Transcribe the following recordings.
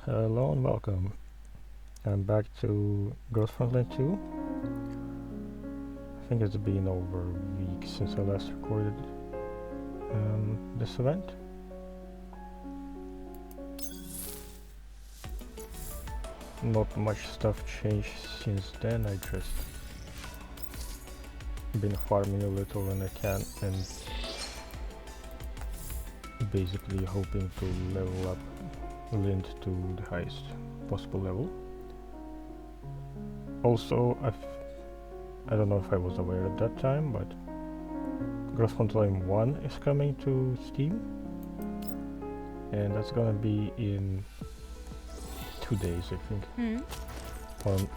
Hello and welcome. I'm back to Ghost Frontline 2. I think it's been over a week since I last recorded this event. Not much stuff changed since then. I just been farming a little when I can and basically hoping to level up Lind to the highest possible level. Also, I don't know if I was aware at that time, but Ghost Frontline 1 is coming to Steam, and that's gonna be in 2 days, I think. On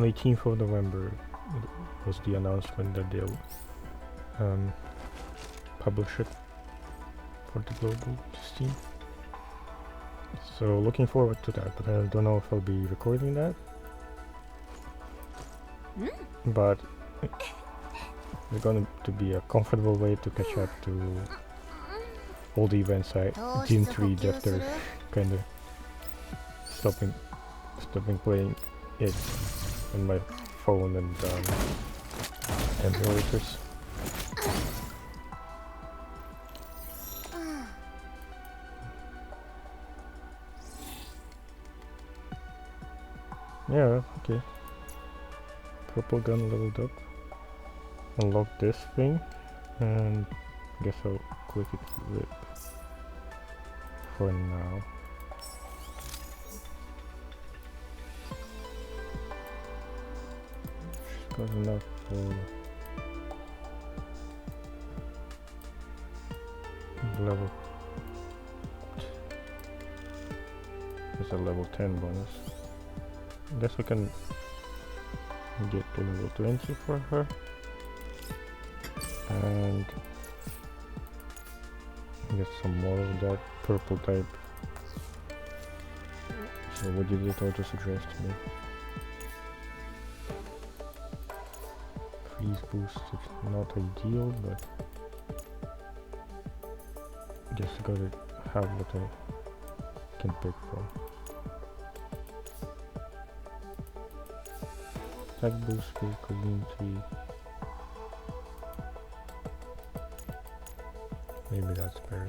18th of November was the announcement that they'll publish it for the global Steam. So looking forward to that, but I don't know if I'll be recording that. But it's going to be a comfortable way to catch up to all the events I didn't read after kind of stopping playing it on my phone and emulators. Yeah, okay. Purple gun leveled up. Unlock this thing, and guess I'll click it rip for now. She's got enough for level. It's a level 10 bonus. Guess we can get to level 20 for her. And get some more of that purple type. So what did it auto suggest to me? Freeze boost is not ideal, but guess I gotta have what I can pick from. Attack boost for community. Maybe that's better.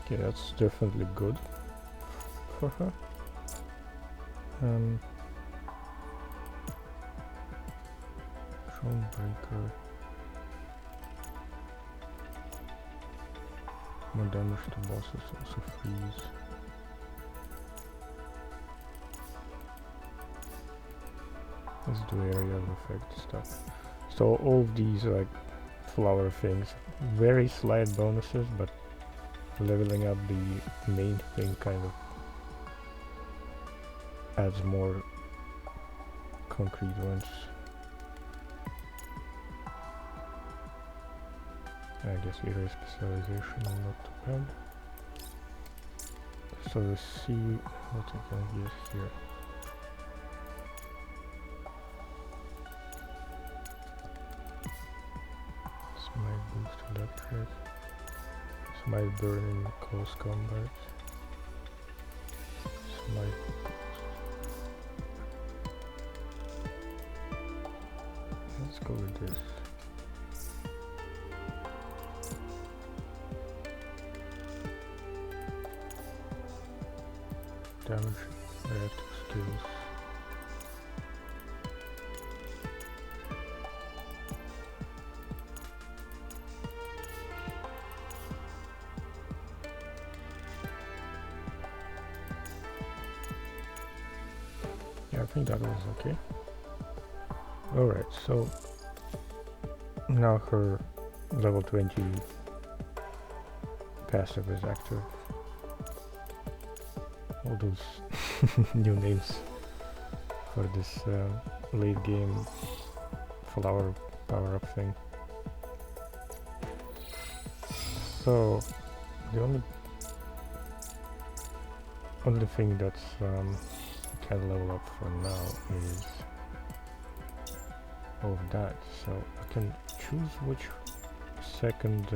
Okay, that's definitely good for her. Thronebreaker. More damage to bosses, also freeze. Let's do area of effect stuff. So all of these like flower things, very slight bonuses, but leveling up the main thing kind of adds more concrete ones. I guess area specialization not too bad. So let's see what I can get here. Smite boost to electric. Smite burn in close combat. Smite boost. Let's go with this. Damage reactive skills. Yeah, I think that was okay. Alright, so now her level 20 passive is active. All those new names for this late game flower power up thing. So the only thing that's can level up for now is of that, so I can choose which second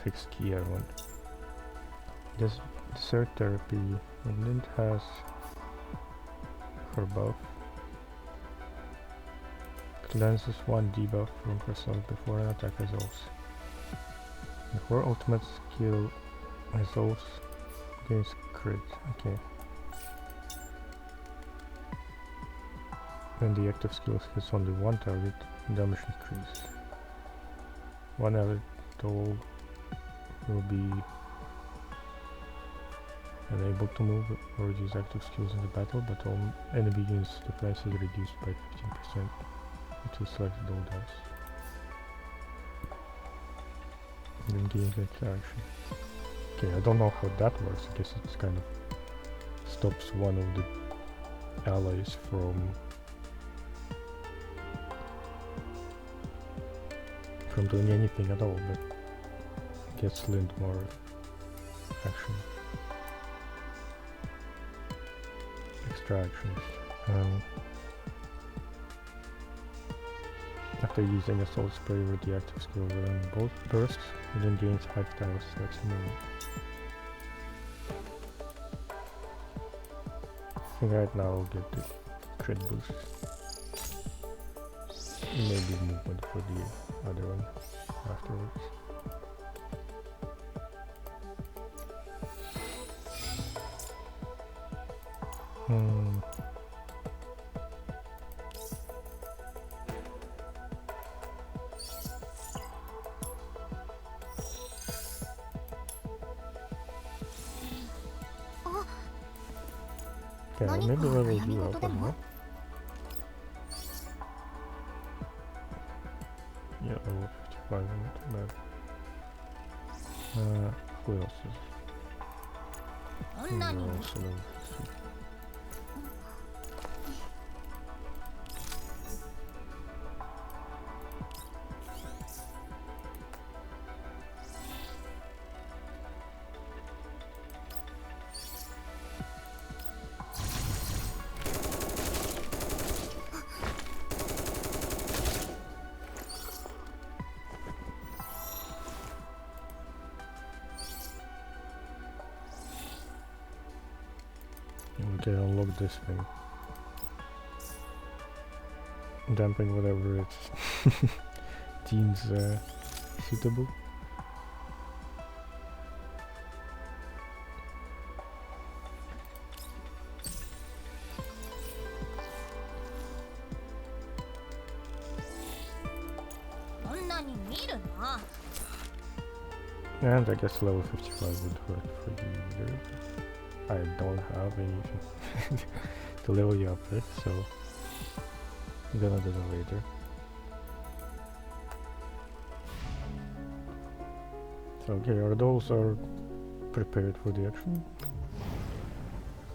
fixed key I want. This dessert therapy, and it has her buff. Cleanses one debuff from herself before an attack resolves. Before ultimate skill resolves against crit. Okay. When the active skill hits only one target, damage increase. One added toll will be unable to move or use active skills in the battle, but all enemy units' defense is reduced by 15% until selected all dice. Then gain interaction. Okay, I don't know how that works. I guess it kind of stops one of the allies from doing anything at all, but gets Lind more action. Extra actions. After using Assault Spray with the active skill within both bursts, it then gains 5 times maximum. I think right now I'll get the crit boost. Maybe movement for the other one afterwards. Okay, maybe level you up as well. Yeah, level 55, not bad. Who else is? You're also level 50. Okay, unlock this thing. Damping whatever it deems suitable. And I guess level 55 would work for you either. I don't have anything to level you up with, so I'm gonna do that later. So okay, our dolls are prepared for the action.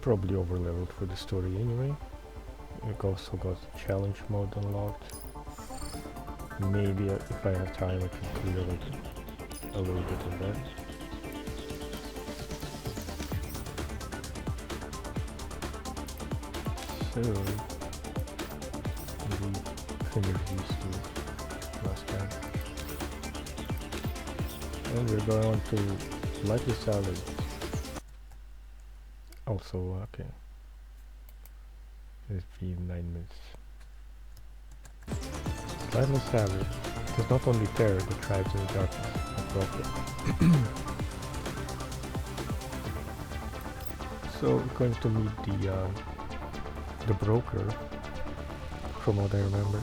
Probably over leveled for the story anyway. We've also got challenge mode unlocked. Maybe if I have time I can clear it a little bit of that. So, maybe finish these two last time. And we're going on to Lightly Salad. Also, okay. It's been 9 minutes. Lightly Salad does not only terror the tribes in the darkness, but also so we're going to meet the broker, from what I remember,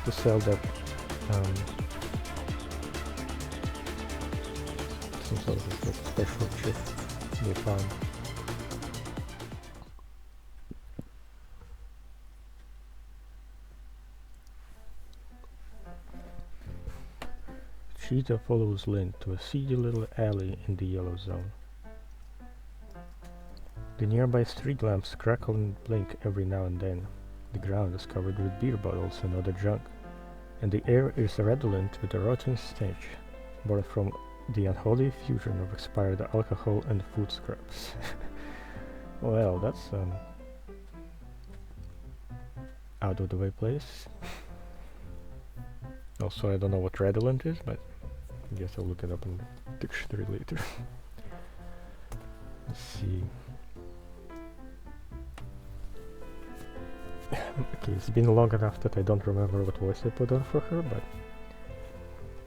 to sell that some sort of a special chip they found. Cheetah follows Lynn to a seedy little alley in the yellow zone. The nearby street lamps crackle and blink every now and then. The ground is covered with beer bottles and other junk, and the air is redolent with a rotten stench, born from the unholy fusion of expired alcohol and food scraps. Well, that's out of the way place. Also, I don't know what redolent is, but I guess I'll look it up in the dictionary later. Let's see. Okay, it's been long enough that I don't remember what voice I put on for her, but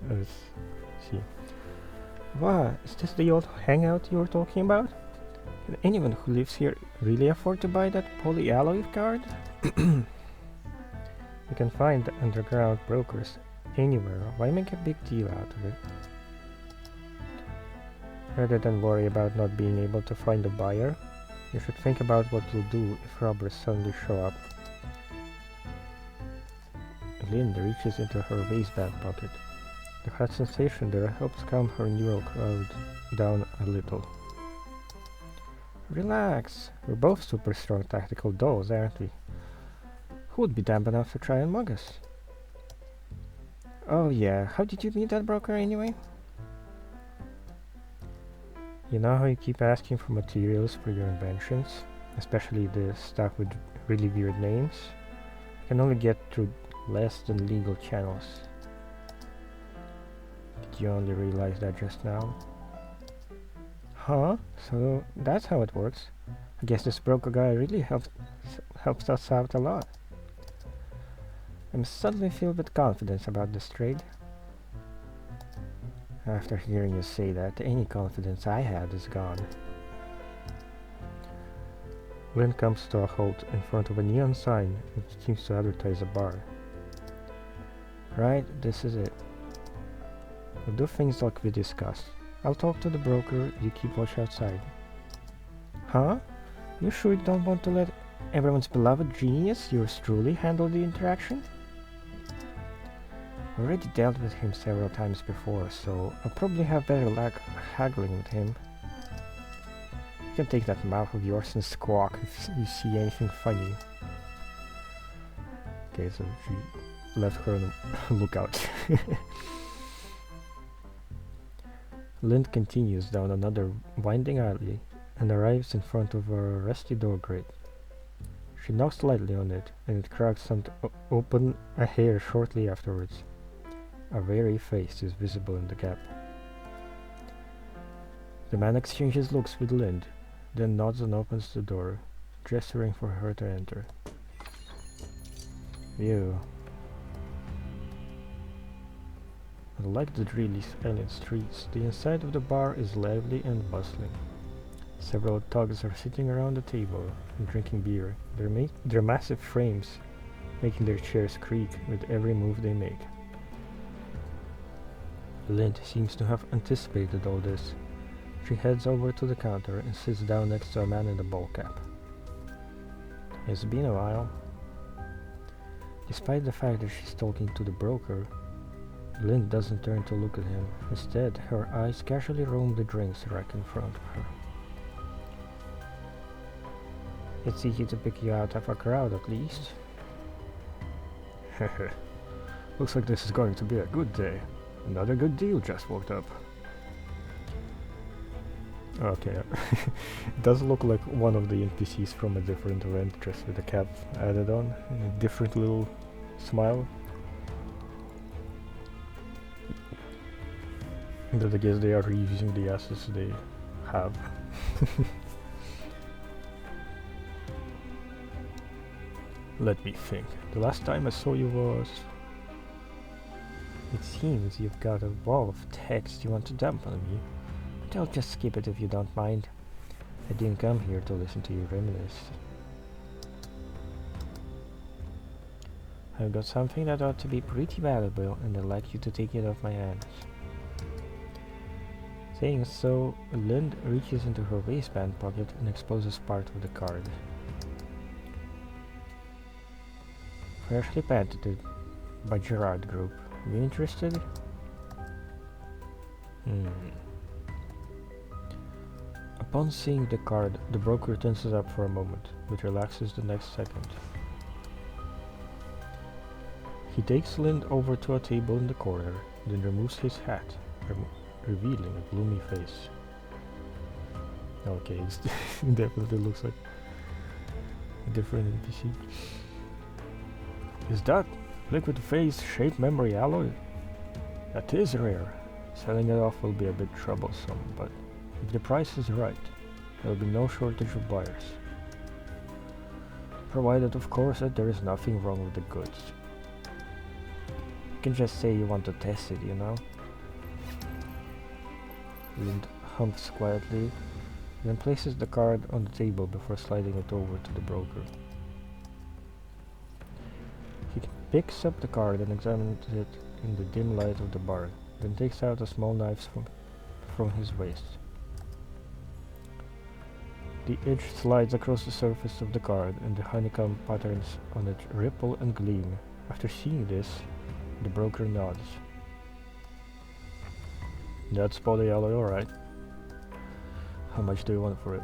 let's see. Wow, is this the old hangout you were talking about? Can anyone who lives here really afford to buy that polyalloy card? You can find underground brokers anywhere. Why make a big deal out of it? Rather than worry about not being able to find a buyer, you should think about what you'll do if robbers suddenly show up. Lynn reaches into her waistband pocket. The hot sensation there helps calm her neural crowd down a little. Relax, we're both super strong tactical dolls, aren't we? Who would be dumb enough to try and mug us? Oh yeah, how did you meet that broker anyway? You know how you keep asking for materials for your inventions? Especially the stuff with really weird names? I can only get through less than legal channels. Did you only realize that just now? Huh? So that's how it works. I guess this broker guy really helps us out a lot. I'm suddenly filled with confidence about this trade. After hearing you say that, any confidence I had is gone. Lynn comes to a halt in front of a neon sign which seems to advertise a bar. Right, this is it. We'll do things like we discussed. I'll talk to the broker, you keep watch outside. Huh? You sure you don't want to let everyone's beloved genius, yours truly, handle the interaction? I already dealt with him several times before, so I'll probably have better luck haggling with him. You can take that mouth of yours and squawk if you see anything funny. Okay, so she left her on the lookout. Lind continues down another winding alley and arrives in front of a rusty door grate. She knocks lightly on it, and it cracks open a hair shortly afterwards. A weary face is visible in the gap. The man exchanges looks with Lind, then nods and opens the door, gesturing for her to enter. Phew. Unlike the dreary silent streets, the inside of the bar is lively and bustling. Several thugs are sitting around the table and drinking beer, their massive frames making their chairs creak with every move they make. Lind seems to have anticipated all this. She heads over to the counter and sits down next to a man in a ball cap. It's been a while. Despite the fact that she's talking to the broker, Lind doesn't turn to look at him. Instead, her eyes casually roam the drinks rack in front of her. It's easy to pick you out of a crowd, at least. Hehe. Looks like this is going to be a good day. Another good deal just walked up. Okay, it does look like one of the NPCs from a different event, just with a cap added on, and a different little smile. But I guess they are reusing the assets they have. Let me think. The last time I saw you was... It seems you've got a wall of text you want to dump on me. But I'll just skip it if you don't mind. I didn't come here to listen to you reminisce. I've got something that ought to be pretty valuable, and I'd like you to take it off my hands. Saying so, Lind reaches into her waistband pocket and exposes part of the card. Freshly patented by Gerard Group. You interested? Upon seeing the card, the broker tenses up for a moment, but relaxes the next second. He takes Lind over to a table in the corner, then removes his hat, revealing a gloomy face. Okay, it definitely looks like a different NPC. Is that liquid phase shape memory alloy? That is rare. Selling it off will be a bit troublesome, but if the price is right, there will be no shortage of buyers. Provided, of course, that there is nothing wrong with the goods. You can just say you want to test it, you know? Lind humps quietly, then places the card on the table before sliding it over to the broker. He picks up the card and examines it in the dim light of the bar, then takes out a small knife from his waist. The edge slides across the surface of the card and the honeycomb patterns on it ripple and gleam. After seeing this, the broker nods. That's polyalloy, alright. How much do you want for it?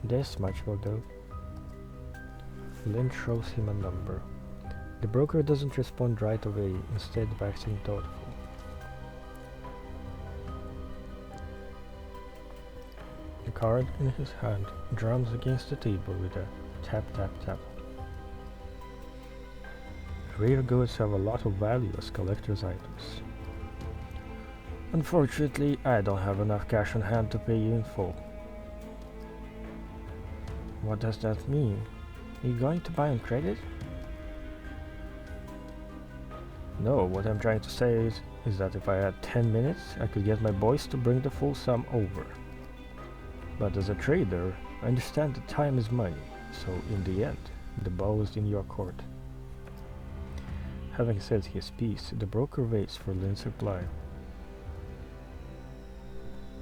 This much will do. Lynn shows him a number. The broker doesn't respond right away, instead waxing thoughtful. The card in his hand drums against the table with a tap tap tap. Rare goods have a lot of value as collector's items. Unfortunately, I don't have enough cash on hand to pay you in full. What does that mean? Are you going to buy on credit? No, what I'm trying to say is that if I had 10 minutes, I could get my boys to bring the full sum over. But as a trader, I understand that time is money, so in the end, the ball is in your court. Having said his piece, the broker waits for Lynn's reply.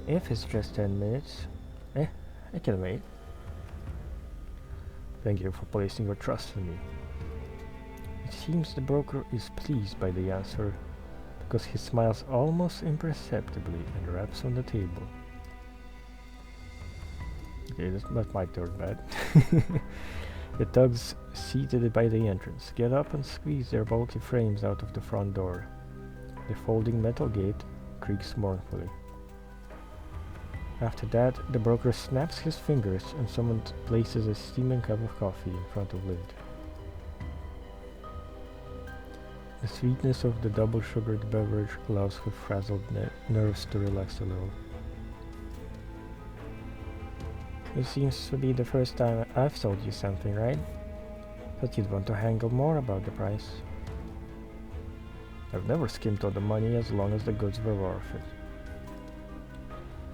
If it's just 10 minutes, I can wait. Thank you for placing your trust in me. It seems the broker is pleased by the answer, because he smiles almost imperceptibly and raps on the table. Okay, that might turn bad. The thugs seated by the entrance get up and squeeze their bulky frames out of the front door. The folding metal gate creaks mournfully. After that, the broker snaps his fingers and someone places a steaming cup of coffee in front of Lind. The sweetness of the double-sugared beverage allows her frazzled nerves to relax a little. This seems to be the first time I've sold you something, right? Thought you'd want to haggle more about the price. I've never skimped on the money as long as the goods were worth it.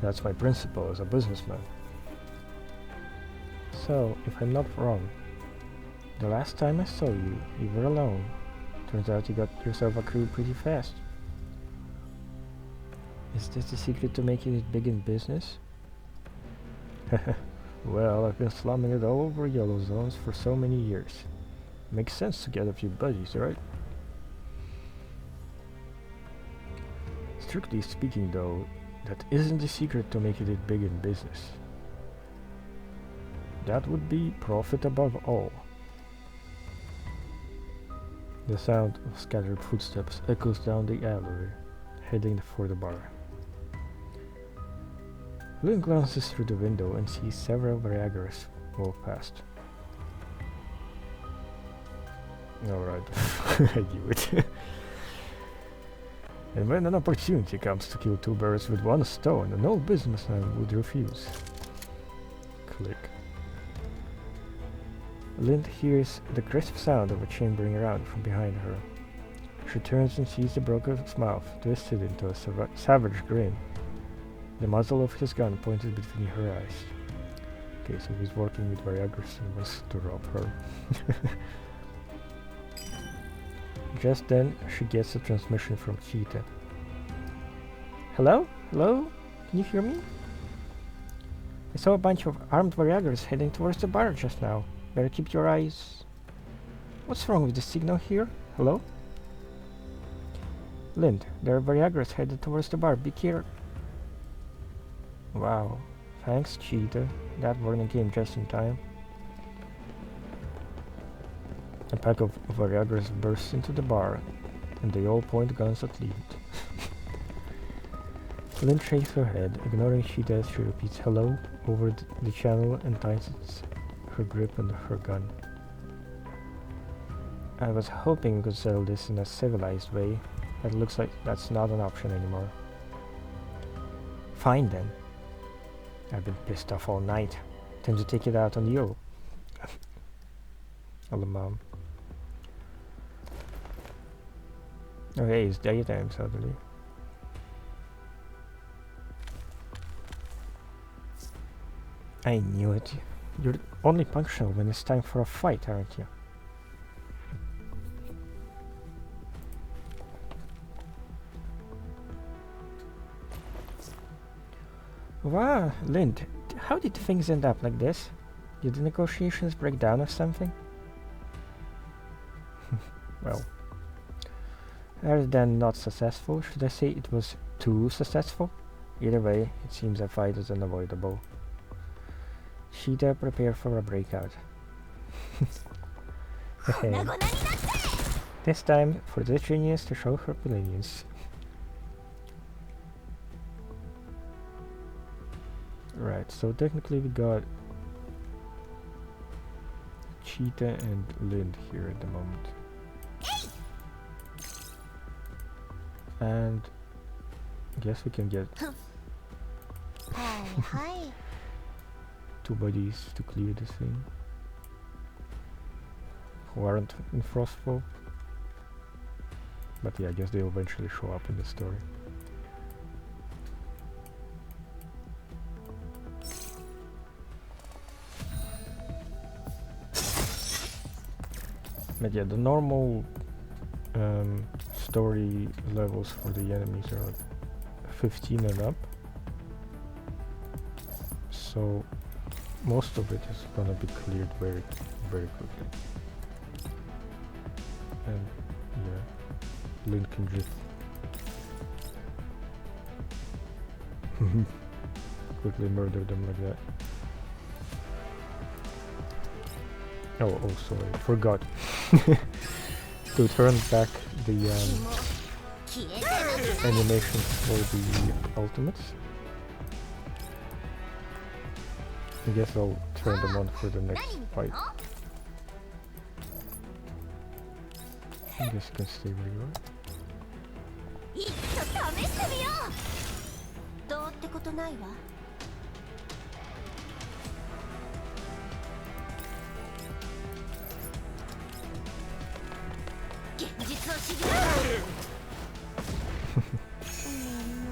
That's my principle as a businessman. So, if I'm not wrong, the last time I saw you, you were alone. Turns out you got yourself a crew pretty fast. Is this the secret to making it big in business? Well, I've been slumming it all over yellow zones for so many years. Makes sense to get a few buddies, right? Strictly speaking though, that isn't the secret to making it big in business. That would be profit above all. The sound of scattered footsteps echoes down the alleyway, heading for the bar. Lynn glances through the window and sees several Viagras walk past. Alright, I knew it. And when an opportunity comes to kill two birds with one stone, no businessman would refuse. Click. Lind hears the crisp sound of a chambering round from behind her. She turns and sees the broker's mouth twisted into a savage grin. The muzzle of his gun pointed between her eyes. Okay, so he's working with Viagras and wants to rob her. Just then, she gets a transmission from Cheetah. Hello? Hello? Can you hear me? I saw a bunch of armed Viagras heading towards the bar just now. Better keep your eyes... What's wrong with the signal here? Hello? Lind, there are Viagras headed towards the bar. Be careful. Wow. Thanks, Cheetah. That warning came just in time. A pack of Viagras bursts into the bar, and they all point guns at Lind. Lind shakes her head, ignoring Cheetah as she repeats hello over the channel and tightens her grip on her gun. I was hoping we could settle this in a civilized way, but it looks like that's not an option anymore. Fine then. I've been pissed off all night. Time to take it out on you. Hello, Mom. Oh hey, it's daytime suddenly. I knew it. You're only punctual when it's time for a fight, aren't you? Wow, Lind, how did things end up like this? Did the negotiations break down or something? Well, rather than not successful, should I say it was too successful? Either way, it seems a fight is unavoidable. Sheeta, prepare for a breakout. Hey. This time, for the genius to show her brilliance. Right, so technically we got Cheetah and Lind here at the moment. And I guess we can get two buddies to clear this thing who aren't in Frostfall. But yeah, I guess they'll eventually show up in the story. But yeah, the normal story levels for the enemies are like 15 and up. So most of it is gonna be cleared very, very quickly. And yeah, Link can just quickly murder them like that. Oh, sorry, I forgot to turn back the animation for the ultimates. I guess I'll turn them on for the next fight. I guess you can stay where you are.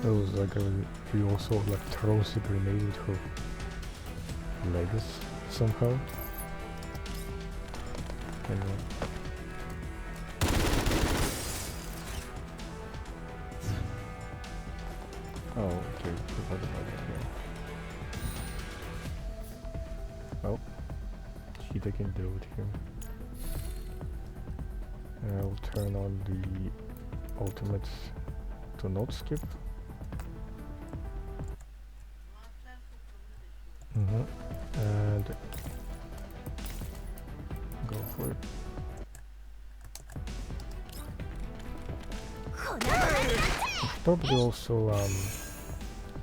It was like he also like throws a grenade with her legs somehow. Anyway. Oh, okay, forgot about that one. Well, Cheetah can deal with him. And I'll turn on the ultimates to not skip. And go for it. Probably also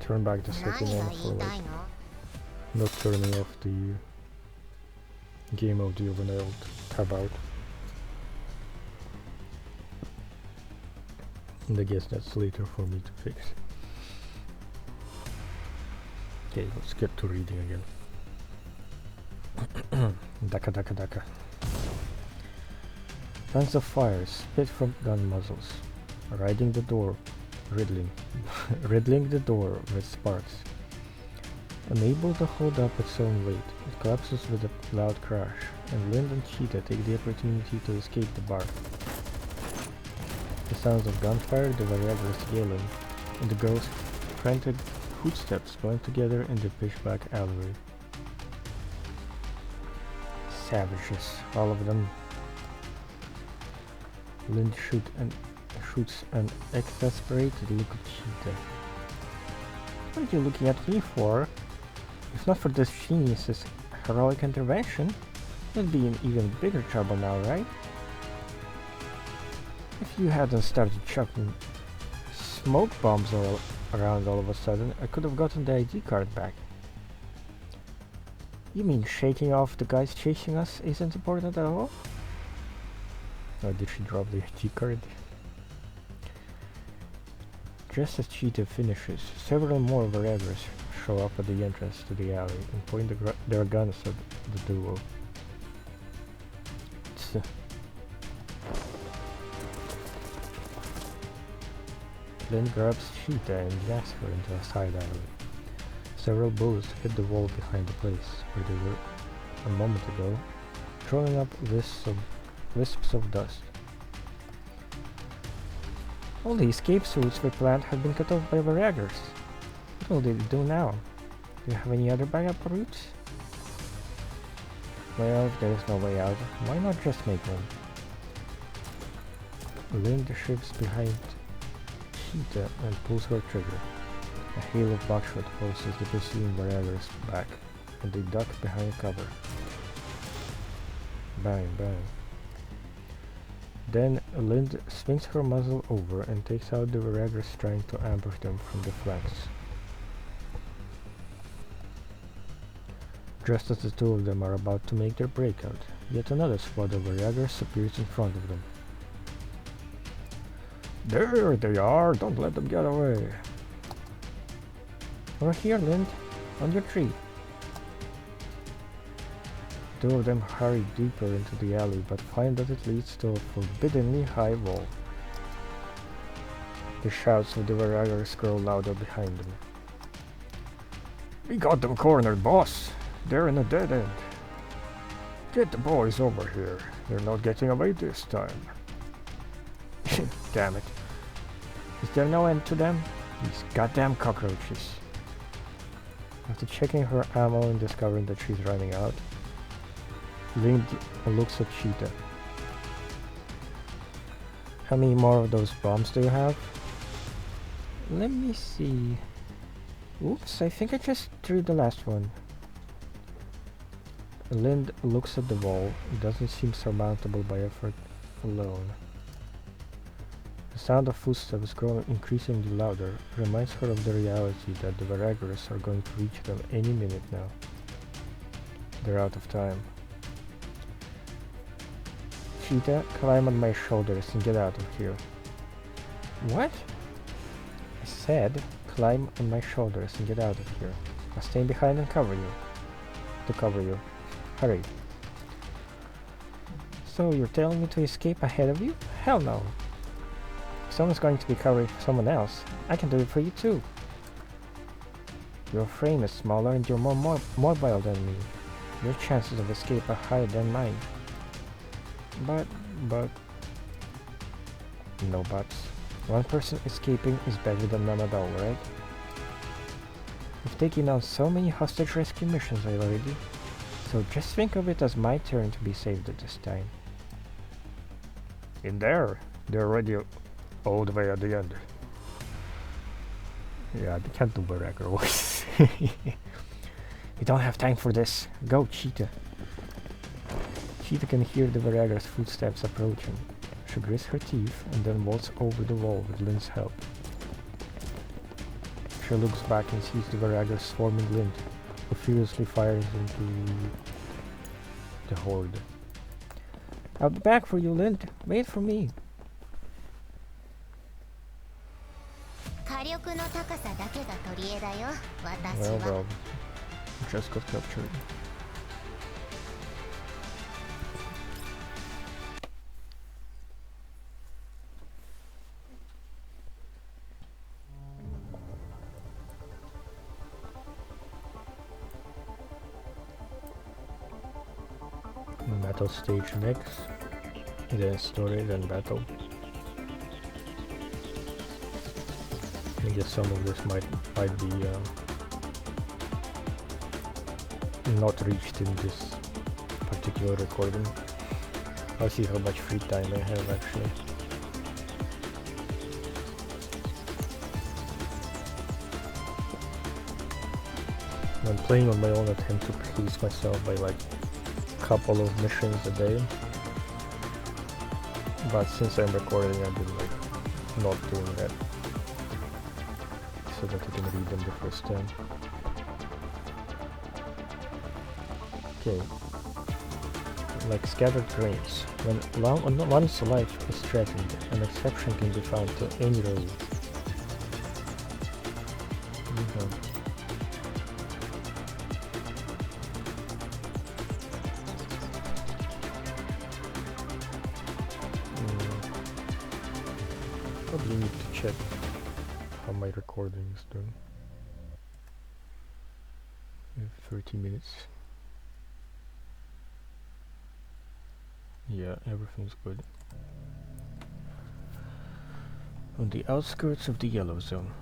turn back the second one for like not turning off the game audio when I'll tab out. And I guess that's later for me to fix. Okay, let's get to reading again. Daka daka daka. Tongues of fire spit from gun muzzles, riding the door, riddling the door with sparks. Unable to hold up its own weight, it collapses with a loud crash, and Lind and Cheetah take the opportunity to escape the bar. The sounds of gunfire do a restless yelling, and the girls' frantic footsteps blend together in the pitch-black alleyway. Savages, all of them. Lind shoots an exasperated look at Cheetah. What are you looking at me for? If not for this genius's heroic intervention, you'd be in even bigger trouble now, right? If you hadn't started chucking smoke bombs around all of a sudden, I could have gotten the ID card back. You mean shaking off the guys chasing us isn't important at all? Did she drop the G card? Just as Cheetah finishes, several more Varegras show up at the entrance to the alley and point their guns at the duo. Lynn grabs Cheetah and yanks her into a side alley. Several bullets hit the wall behind the place where they were a moment ago, throwing up wisps of dust. All the escape routes we planned have been cut off by Varegars. What will they do now? Do you have any other backup routes? Well, if there is no way out, why not just make one? Lind shifts behind Cheetah and pulls her trigger. A hail of buckshot forces the pursuing Varegars back, and they duck behind cover. Bang, bang. Then Lind swings her muzzle over and takes out the Varegars trying to ambush them from the flanks. Just as the two of them are about to make their breakout, yet another squad of Varegars appears in front of them. There they are! Don't let them get away! Over here, Lind! On your tree! Two of them hurry deeper into the alley, but find that it leads to a forbiddingly high wall. The shouts of the Varegars grow louder behind them. We got them cornered, boss! They're in a dead end. Get the boys over here. They're not getting away this time. Damn it. Is there no end to them? These goddamn cockroaches. After checking her ammo and discovering that she's running out, Lind looks at Cheetah. How many more of those bombs do you have? Let me see. Oops, I think I just threw the last one. Lind looks at the wall. It doesn't seem surmountable by effort alone. The sound of footsteps growing increasingly louder reminds her of the reality that the Varegars are going to reach them any minute now. They're out of time. Cheetah, climb on my shoulders and get out of here. What? I said, climb on my shoulders and get out of here. I'll stay behind and cover you. Hurry. So you're telling me to escape ahead of you? Hell no. If someone's going to be covering for someone else, I can do it for you too. Your frame is smaller and you're more mobile than me. Your chances of escape are higher than mine. But... No buts. One person escaping is better than none at all, right? We've taken on so many hostage rescue missions already, so just think of it as my turn to be saved at this time. In there! They're already all the way at the end. Yeah, they can't do Varegar voice. We don't have time for this. Go, Cheetah. Cheetah can hear the Varegar's footsteps approaching. She grits her teeth and then walks over the wall with Lind's help. She looks back and sees the Varegar swarming Lind, who furiously fires into the horde. I'll be back for you, Lind. Wait for me. Well, just got captured. Battle stage next, then story, then battle. I guess some of this might be not reached in this particular recording. I'll see how much free time I have actually. When playing on my own, I tend to please myself by like couple of missions a day, but since I'm recording, I've been like not doing that so that I can read them the first time. Okay, like scattered grains. When one's life is threatened, an exception can be found to any rule. Probably need to check how my recording is doing. 30 minutes. Yeah, everything's good. On the outskirts of the yellow zone,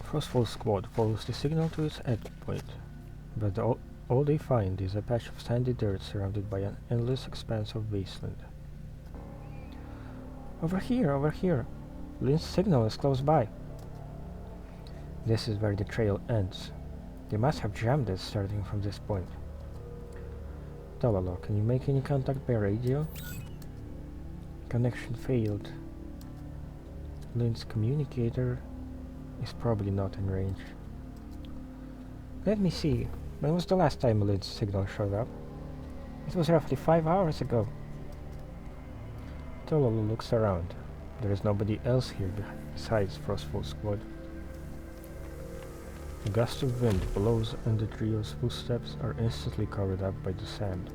Frostfall Squad follows the signal to its endpoint, but all they find is a patch of sandy dirt surrounded by an endless expanse of wasteland. Over here, over here! Lynn's signal is close by. This is where the trail ends. They must have jammed it starting from this point. Talala, can you make any contact by radio? Connection failed. Lynn's communicator is probably not in range. Let me see. When was the last time Lynn's signal showed up? It was roughly 5 hours ago. Talala looks around. There is nobody else here besides Frostfall Squad. A gust of wind blows and the trio's footsteps are instantly covered up by the sand.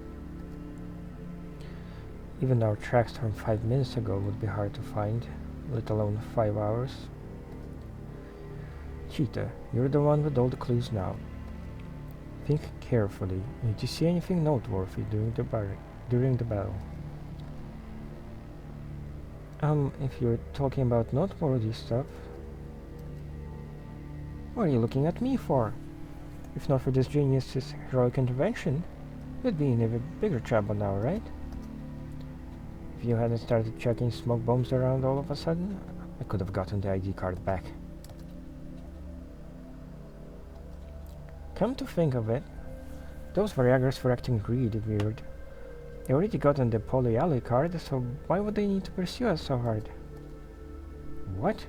Even our tracks from 5 minutes ago would be hard to find, let alone 5 hours. Cheetah, you're the one with all the clues now. Think carefully. Did you see anything noteworthy during the battle? If you're talking about noteworthy stuff, what are you looking at me for? If not for this genius's heroic intervention, you'd be in a bigger trouble now, right? If you hadn't started chucking smoke bombs around all of a sudden, I could have gotten the ID card back. Come to think of it, those Viagras were acting really weird. They already gotten the Poly Alley card, so why would they need to pursue us so hard? What?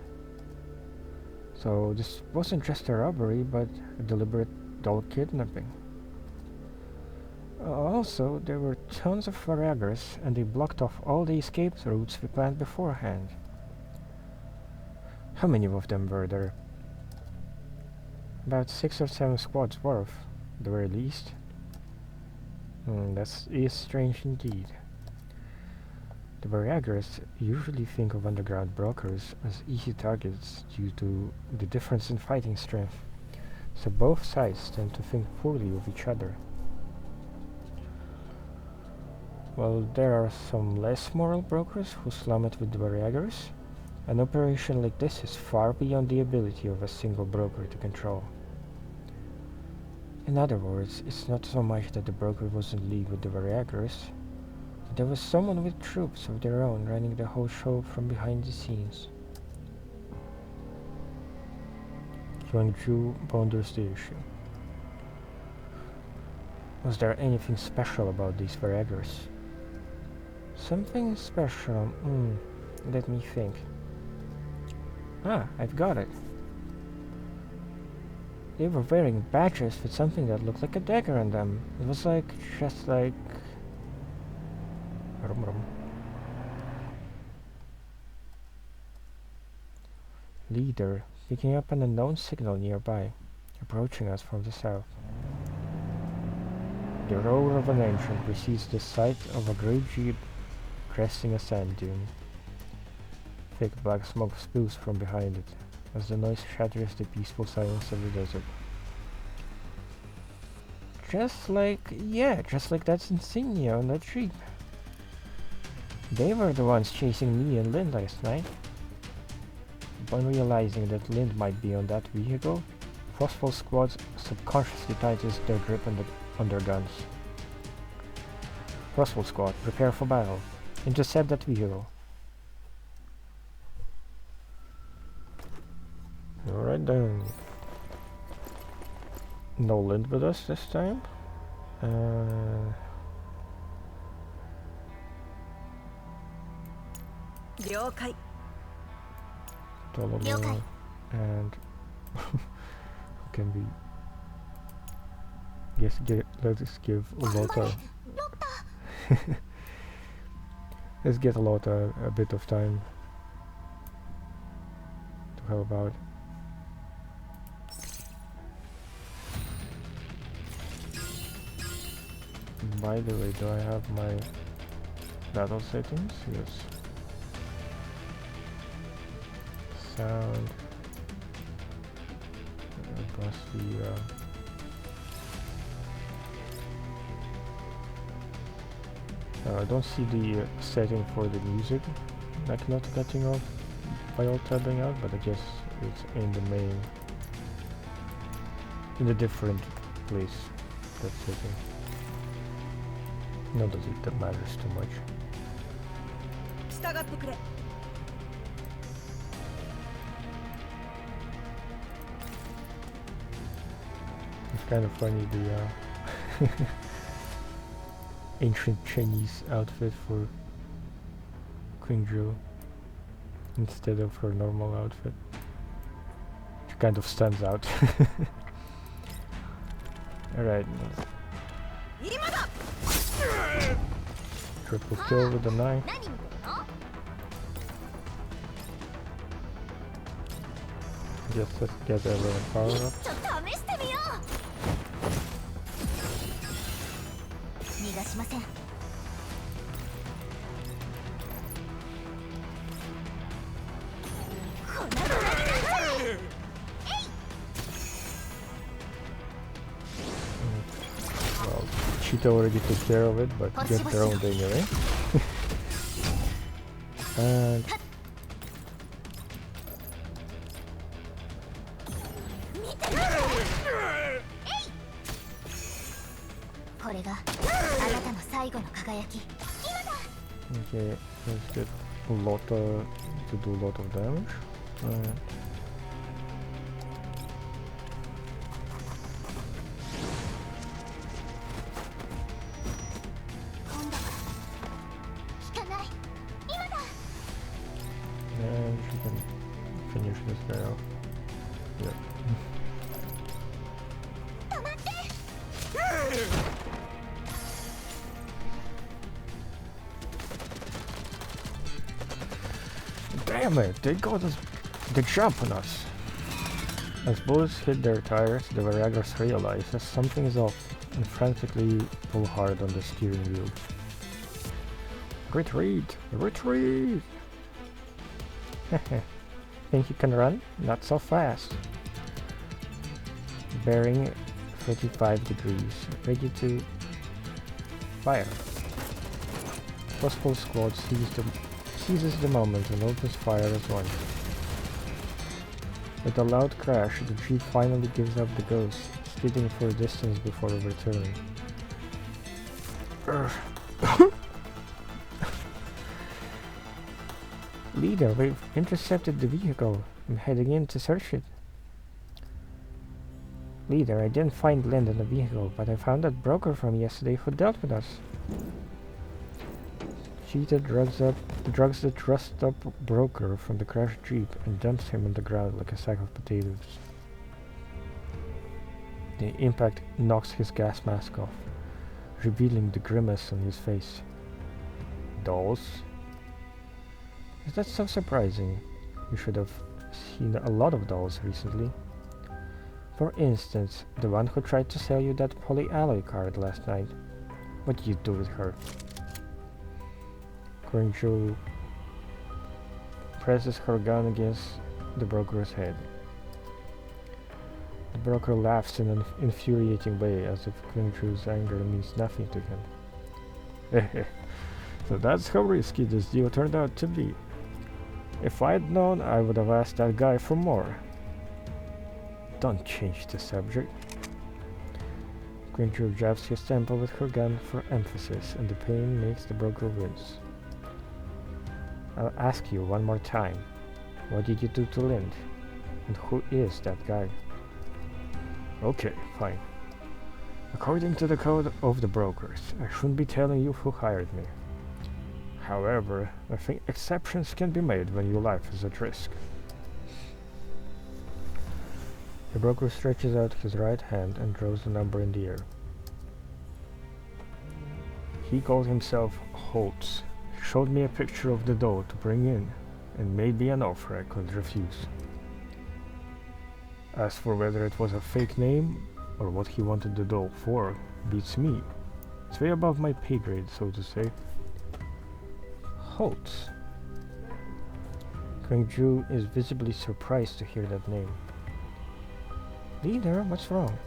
So this wasn't just a robbery, but a deliberate doll kidnapping. Also, there were tons of Viagras, and they blocked off all the escape routes we planned beforehand. How many of them were there? About 6 or 7 squads worth, at the very least. That is strange indeed. The Viagras usually think of underground brokers as easy targets due to the difference in fighting strength, so both sides tend to think poorly of each other. While there are some less moral brokers who slum it with the Viagras, an operation like this is far beyond the ability of a single broker to control. In other words, it's not so much that the broker was in league with the Viagras, but there was someone with troops of their own running the whole show from behind the scenes. Guangzhou ponders the issue. Was there anything special about these Viagras? Something special? Let me think. I've got it. They were wearing badges with something that looked like a dagger on them. It was just like... Leader, picking up an unknown signal nearby, approaching us from the south. The roar of an engine precedes the sight of a great jeep cresting a sand dune. Thick black smoke spews from behind it, as the noise shatters the peaceful silence of the desert. Just like that insignia on that jeep. They were the ones chasing me and Lynn last night. Upon realizing that Lynn might be on that vehicle, Frostfall Squad subconsciously tightens their grip on their guns. Frostfall Squad, prepare for battle. Intercept that vehicle. Alright then. No Lynn with us this time. And who can be let's give Lota. Let's get Lota a bit of time to help out. By the way, do I have my battle settings? Yes. Sound. Plus the I don't see the setting for the music, like not cutting off by alt-tabbing out, but I guess it's in the main, in a different place, that setting. Not that it matters too much. It's kind of funny, the ancient Chinese outfit for Queen Zhu instead of her normal outfit. She kind of stands out. Alright. Triple kill with the knife. Just let's get everyone power up. Well, Cheetah already took care of it, but get their own anyway. And okay, let's get Lota to do a lot of damage. And she can finish this guy off. Yep. Damn it, they got us the jump on us. As bullets hit their tires, the Viragas realize that something is off and frantically pull hard on the steering wheel. Retreat! Retreat! Think you can run? Not so fast. Bearing 35 degrees. Ready to fire. Possible squad seizes the moment and opens fire as one. With a loud crash, the jeep finally gives up the ghost, skidding for a distance before returning. Leader, we've intercepted the vehicle. I'm heading in to search it. Leader, I didn't find Lind in the vehicle, but I found that broker from yesterday who dealt with us. Cheetah drugs the trussed-up broker from the crashed jeep and dumps him on the ground like a sack of potatoes. The impact knocks his gas mask off, revealing the grimace on his face. Dolls? Is that so surprising? You should have seen a lot of dolls recently. For instance, the one who tried to sell you that polyalloy card last night. What did you do with her? Quinchu presses her gun against the broker's head. The broker laughs in an infuriating way, as if Quinchu's anger means nothing to him. So that's how risky this deal turned out to be. If I'd known, I would have asked that guy for more. Don't change the subject. Quinchu jabs his temple with her gun for emphasis, and the pain makes the broker wince. I'll ask you one more time. What did you do to Lind? And who is that guy? Okay, fine. According to the code of the brokers, I shouldn't be telling you who hired me. However, I think exceptions can be made when your life is at risk. The broker stretches out his right hand and draws a number in the air. He called himself Holtz, showed me a picture of the doll to bring in, and made me an offer I couldn't refuse. As for whether it was a fake name, or what he wanted the doll for, beats me. It's way above my pay grade, so to say. Holtz. Kwangju is visibly surprised to hear that name. Leader, what's wrong?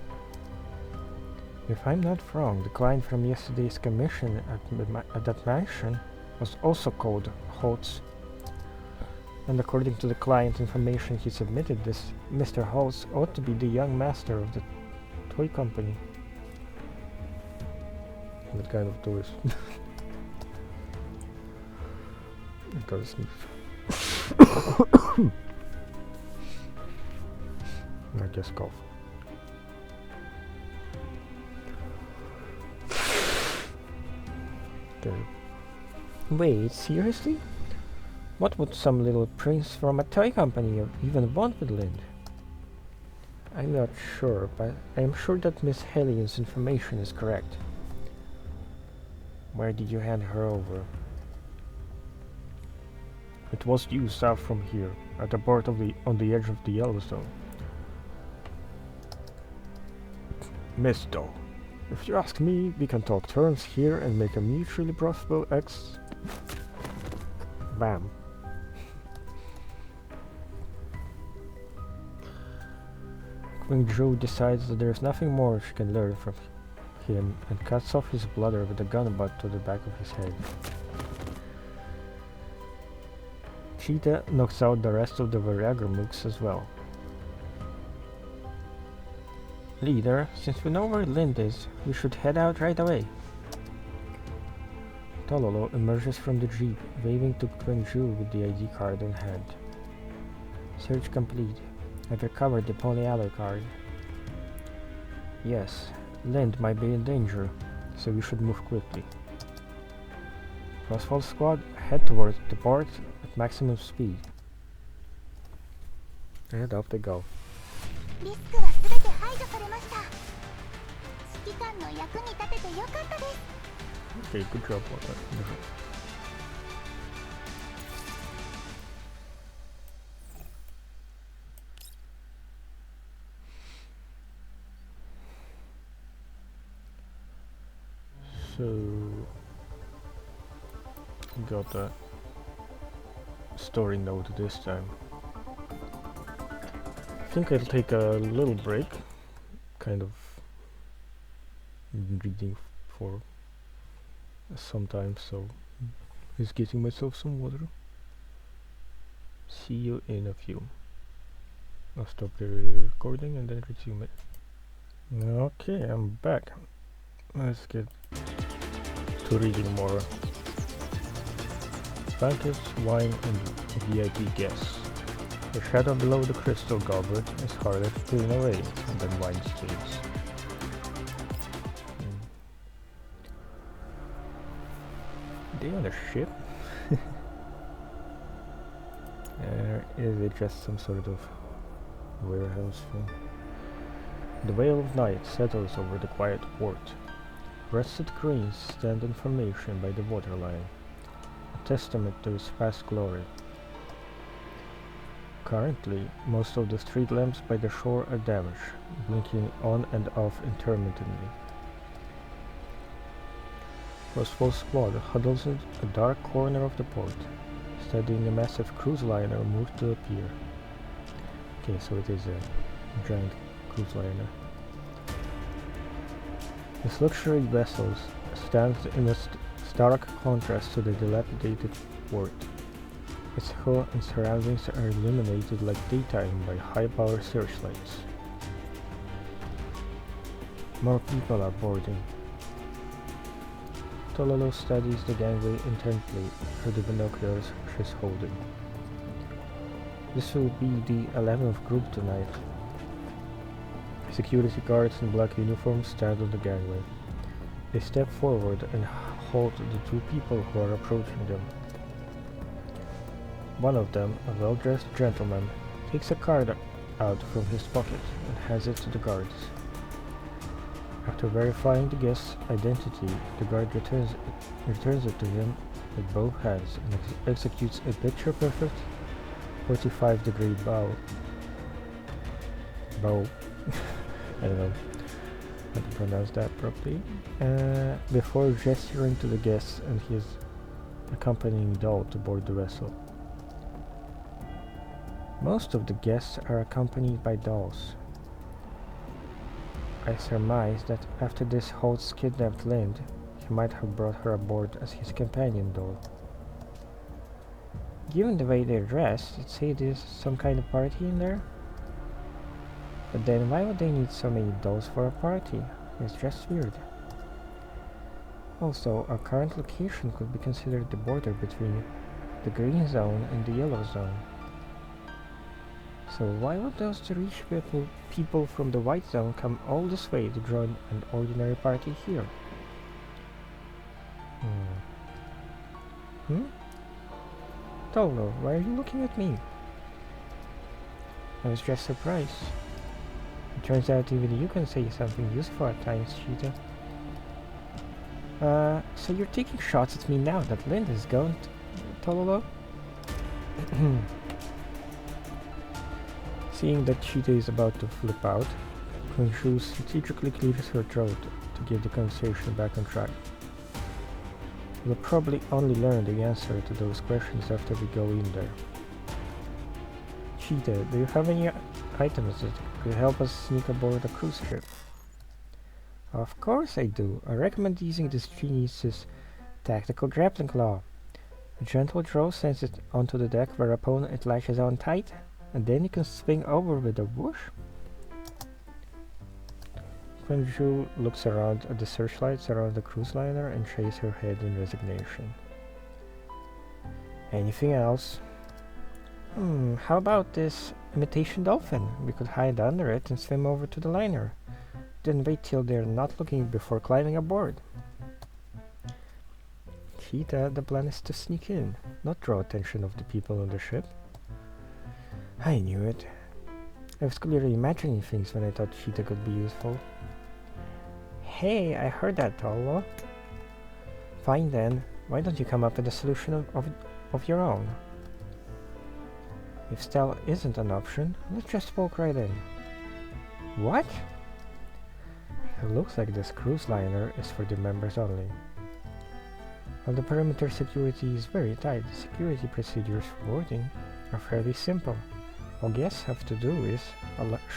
If I'm not wrong, the client from yesterday's commission at that mansion was also called Holtz. And according to the client information he submitted, this Mr. Holtz ought to be the young master of the toy company. What kind of toys? I gotta sneeze. I guess cough. Okay. Wait, seriously? What would some little prince from a toy company even want with Lind? I'm not sure, but I am sure that Miss Hellion's information is correct. Where did you hand her over? It was due south from here, at the port on the edge of the Yellowstone. Miss Doe, if you ask me, we can talk terms here and make a mutually profitable Bam. Kwangju decides that there's nothing more she can learn from him and cuts off his bladder with a gun butt to the back of his head. Cheetah knocks out the rest of the Virager mooks as well. Leader, since we know where Lind is, we should head out right away. Tololo emerges from the jeep, waving to Kwangju with the ID card in hand. Search complete. I've recovered the Pony Alloy card. Yes, Lind might be in danger, so we should move quickly. Crossfall squad, head towards the port at maximum speed. And off they go. Okay, good job, Walter. So, got a story note this time. I think I'll take a little break, kind of reading for some time, so just getting myself some water. See you in a few. I'll stop the recording and then resume it. Okay, I'm back. Let's get to reading more. Banquets, wine, and VIP guests. The shadow below the crystal goblet is harder to clean away than wine stains. They on a ship? Or is it just some sort of warehouse thing? The veil of night settles over the quiet port. Rusted cranes stand in formation by the waterline, a testament to its past glory. Currently, most of the street lamps by the shore are damaged, blinking on and off intermittently. Crossfall squad huddles in a dark corner of the port, studying a massive cruise liner moved to a pier. Okay, so it is a giant cruise liner. This luxury vessel stands in a stark contrast to the dilapidated port. Its hull and surroundings are illuminated like daytime by high-power searchlights. More people are boarding. Tololo studies the gangway intently through the binoculars she's holding. This will be the 11th group tonight. Security guards in black uniforms stand on the gangway. They step forward and hold the two people who are approaching them. One of them, a well-dressed gentleman, takes a card out from his pocket and hands it to the guards. After verifying the guest's identity, the guard returns it to him with both hands and executes a picture-perfect 45-degree bow. I don't know how to pronounce that properly. Before gesturing to the guests and his accompanying doll to board the vessel. Most of the guests are accompanied by dolls. I surmise that after this host kidnapped Lind, he might have brought her aboard as his companion doll. Given the way they're dressed, I'd say there's some kind of party in there. But then why would they need so many dolls for a party? It's just weird. Also, our current location could be considered the border between the green zone and the yellow zone. So why would those rich people from the white zone come all this way to join an ordinary party here? Tolo, why are you looking at me? I was just surprised. It turns out even you can say something useful at times, Cheetah. So you're taking shots at me now that Lind is gone, Tololo? Seeing that Cheetah is about to flip out, Khonshu strategically clears her throat to get the conversation back on track. We'll probably only learn the answer to those questions after we go in there. Cheetah, do you have any items that could help us sneak aboard a cruise ship? Of course I do. I recommend using this genius's tactical grappling claw. A gentle throw sends it onto the deck whereupon it latches on tight, and then you can swing over with a whoosh. Khonshu looks around at the searchlights around the cruise liner and shakes her head in resignation. Anything else? How about this imitation dolphin? We could hide under it and swim over to the liner. Then wait till they're not looking before climbing aboard. Cheetah, the plan is to sneak in, not draw attention of the people on the ship. I knew it. I was clearly imagining things when I thought Cheetah could be useful. Hey, I heard that, Tolo. Fine then, why don't you come up with a solution of your own? If stealth isn't an option, let's just walk right in. What? It looks like this cruise liner is for the members only. While the perimeter security is very tight, the security procedures for boarding are fairly simple. All guests have to do is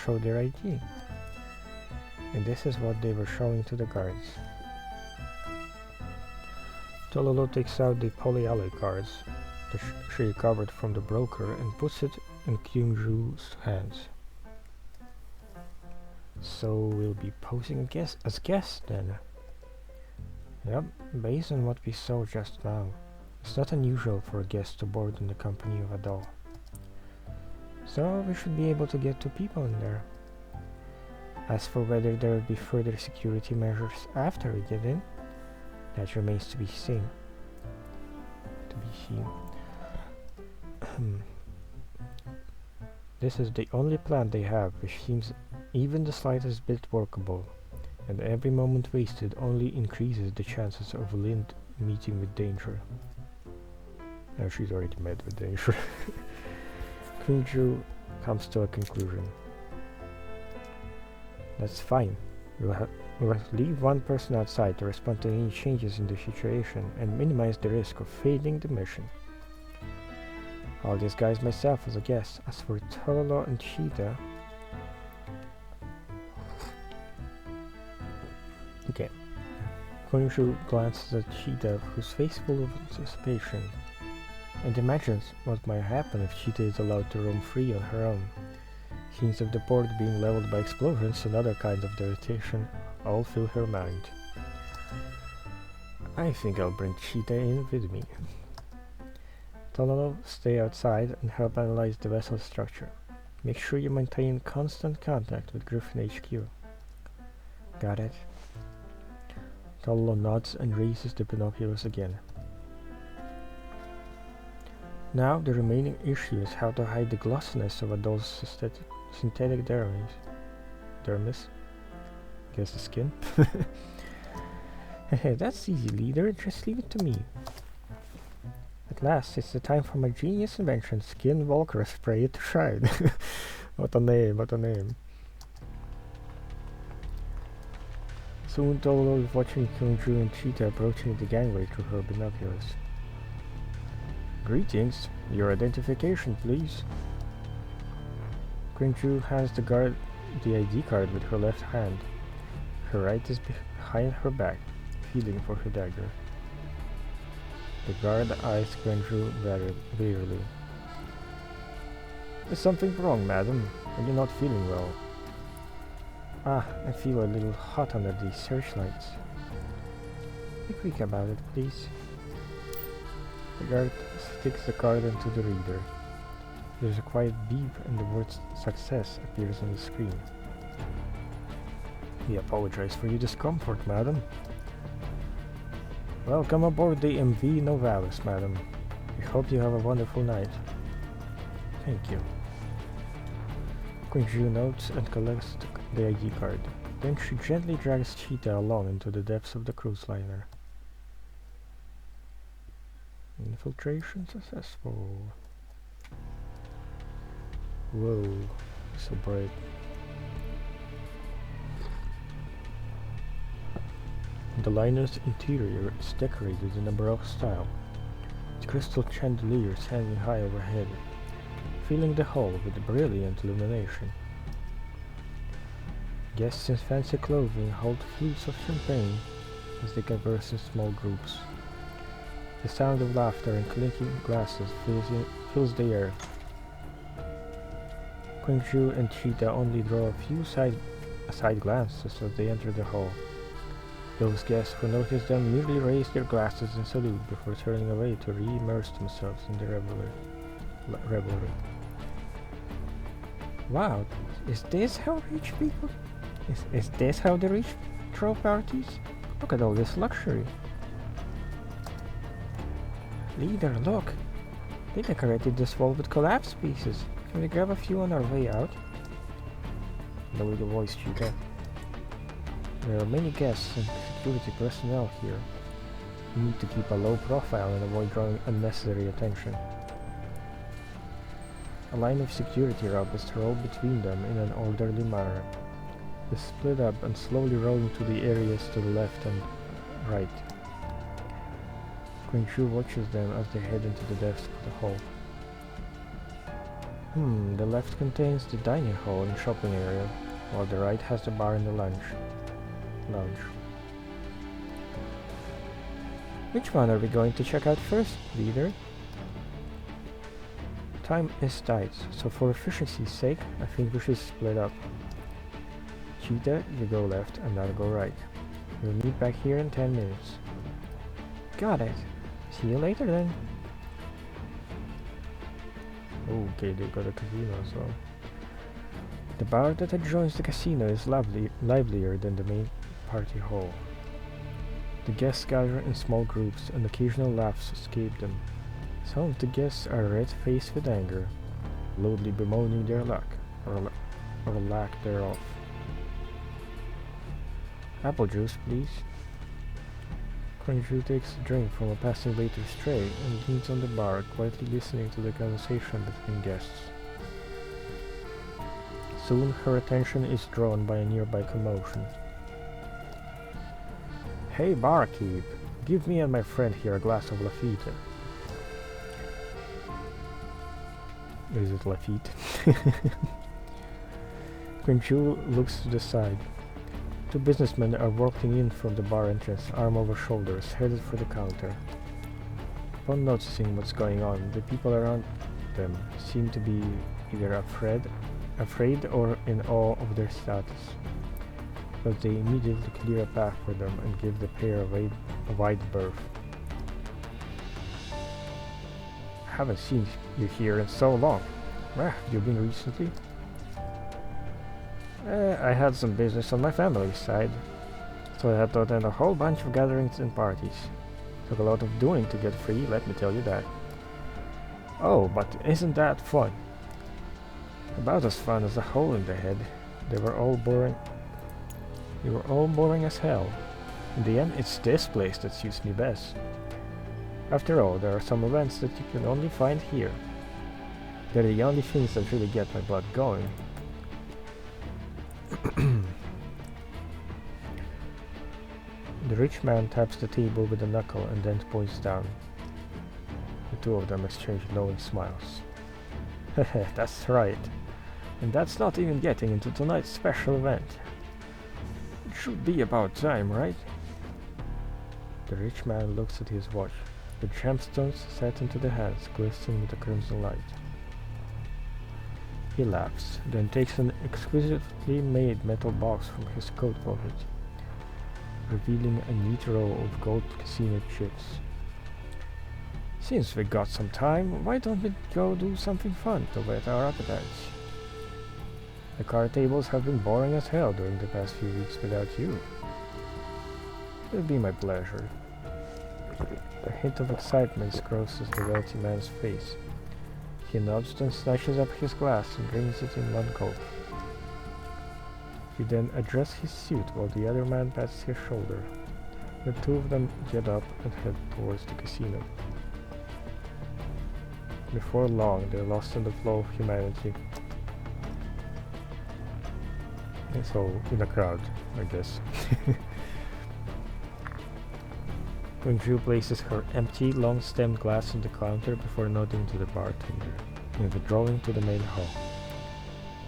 show their ID. And this is what they were showing to the guards. Tololo takes out the polyalloy cards that she recovered from the broker and puts it in Khonshu's hands. So we'll be posing as guests then. Yep, based on what we saw just now, it's not unusual for a guest to board in the company of a doll. So we should be able to get 2 people in there. As for whether there will be further security measures after we get in, that remains to be seen. This is the only plan they have which seems even the slightest bit workable, and every moment wasted only increases the chances of Lind meeting with danger. Now she's already met with danger. Khonshu comes to a conclusion. That's fine. We'll leave 1 person outside to respond to any changes in the situation and minimize the risk of failing the mission. I'll disguise myself as a guest. As for Tololo and Cheetah... Okay. Khonshu glances at Cheetah, whose face full of anticipation, and imagines what might happen if Cheetah is allowed to roam free on her own. Scenes of the port being leveled by explosions and other kinds of devastation all fill her mind. I think I'll bring Cheetah in with me. Tololo, stay outside and help analyze the vessel's structure. Make sure you maintain constant contact with Griffin HQ. Got it? Tololo nods and raises the binoculars again. Now the remaining issue is how to hide the glossiness of a doll's synthetic dermis. guess the skin. Hehe, that's easy, leader. Just leave it to me. At last, it's the time for my genius invention, Skin Walker Spray to shine. What a name, what a name. Soon Tolo was watching Kyungju and Cheetah approaching the gangway through her binoculars. Greetings. Your identification, please. Kyungju hands the guard the ID card with her left hand. Her right is behind her back, feeling for her dagger. The guard eyes Kyungju very wearily. Is something wrong, madam? Are you not feeling well? Ah, I feel a little hot under these searchlights. Be quick about it, please. The guard sticks the card into the reader. There's a quiet beep and the word success appears on the screen. We apologize for your discomfort, madam. Welcome aboard the MV Novalis, madam. We hope you have a wonderful night. Thank you. Kyungju notes and collects the ID card. Then she gently drags Cheetah along into the depths of the cruise liner. Infiltration successful. Whoa, so bright. The liner's interior is decorated in a Baroque style, with crystal chandeliers hanging high overhead, filling the hull with brilliant illumination. Guests in fancy clothing hold flutes of champagne as they converse in small groups. The sound of laughter and clinking glasses fills the air. Kyungju and Cheetah only draw a few side glances as they enter the hall. Those guests who notice them merely raise their glasses in salute before turning away to re-immerse themselves in their revelry. Wow, is this how rich people... Is this how the rich throw parties? Look at all this luxury. Leader, look! They decorated this wall with collapse pieces. Can we grab a few on our way out? Lower your voice, Cheetah. There are many guests and security personnel here. You need to keep a low profile and avoid drawing unnecessary attention. A line of security robots roll between them in an orderly manner. They split up and slowly roll into the areas to the left and right. Kyungju watches them as they head into the depths of the hall. The left contains the dining hall and shopping area, while the right has the bar and the lounge. Which one are we going to check out first, leader? Time is tight, so for efficiency's sake, I think we should split up. Cheetah, you go left and I'll go right. We'll meet back here in 10 minutes. Got it. See you later then. Okay, they got a casino as well. The bar that adjoins the casino is livelier than the main party hall. The guests gather in small groups and occasional laughs escape them. Some of the guests are red-faced with anger, loudly bemoaning their luck, or lack thereof. Apple juice, please. Kyungju takes a drink from a passing waiter's tray and leans on the bar, quietly listening to the conversation between guests. Soon her attention is drawn by a nearby commotion. Hey barkeep, give me and my friend here a glass of Lafite. Is it Lafitte? Kyungju looks to the side. Two businessmen are walking in from the bar entrance, arm over shoulders, headed for the counter. Upon noticing what's going on, the people around them seem to be either afraid or in awe of their status, but they immediately clear a path for them and give the pair a wide berth. Haven't seen you here in so long. Where have you been recently? I had some business on my family's side, so I had to attend a whole bunch of gatherings and parties. Took a lot of doing to get free, let me tell you that. Oh, but isn't that fun? About as fun as a hole in the head. They were all boring. You are all boring as hell. In the end, it's this place that suits me best. After all, there are some events that you can only find here. They're the only things that really get my blood going. The rich man taps the table with a knuckle and then points down. The two of them exchange knowing smiles. Heh, that's right. And that's not even getting into tonight's special event. It should be about time, right? The rich man looks at his watch. The gemstones set into the hands, glistening with the crimson light. He laughs, then takes an exquisitely made metal box from his coat pocket, revealing a neat row of gold casino chips. Since we got some time, why don't we go do something fun to whet our appetites? The card tables have been boring as hell during the past few weeks without you. It'll be my pleasure. A hint of excitement crosses the wealthy man's face. He nods and snatches up his glass and drinks it in one gulp. He then addresses his suit while the other man pats his shoulder. The two of them get up and head towards the casino. Before long, they're lost in the flow of humanity. And so, in a crowd, I guess. Quinju places her empty, long-stemmed glass on the counter before nodding to the bartender and withdrawing to the main hall.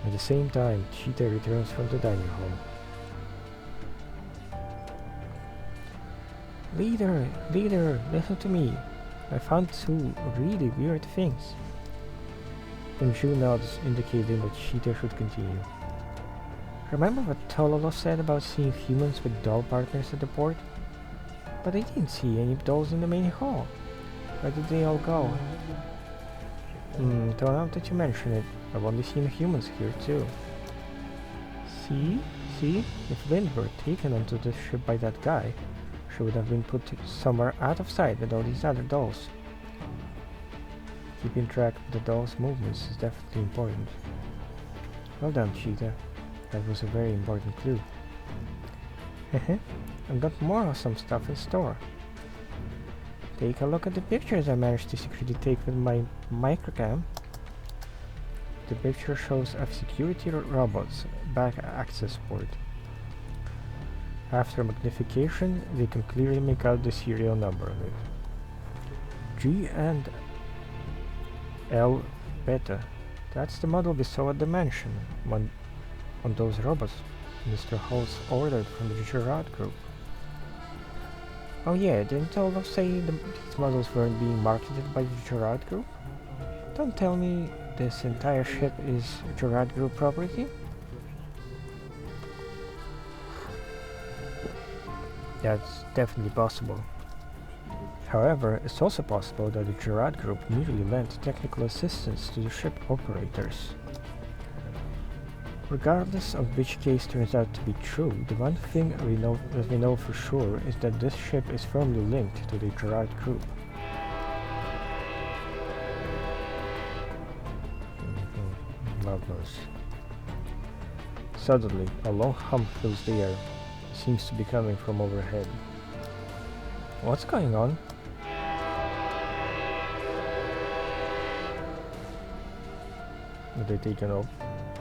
At the same time, Cheetah returns from the dining hall. Leader, listen to me. I found two really weird things. Quinju nods, indicating that Cheetah should continue. Remember what Tololo said about seeing humans with doll partners at the port? But I didn't see any dolls in the main hall. Where did they all go? Don't know that you mention it. I've only seen humans here too. See? If Lind were taken onto the ship by that guy, she would have been put somewhere out of sight with all these other dolls. Keeping track of the dolls' movements is definitely important. Well done, Cheetah. That was a very important clue. I've got more awesome stuff in store. Take a look at the pictures I managed to secretly take with my microcam. The picture shows a security robot's back access port. After magnification, they can clearly make out the serial number of it. G and L Beta. That's the model we saw at the mansion. On those robots Mr. Holtz ordered from the Gerard Group. Oh yeah, didn't Tolov say these models weren't being marketed by the Gerard Group? Don't tell me this entire ship is Gerard Group property? That's definitely possible. However, it's also possible that the Gerard Group merely lent technical assistance to the ship operators. Regardless of which case turns out to be true, the one thing we know for sure is that this ship is firmly linked to the Gerard Group. Love those. Suddenly, a long hum fills the air. It seems to be coming from overhead. What's going on? Are they taken off?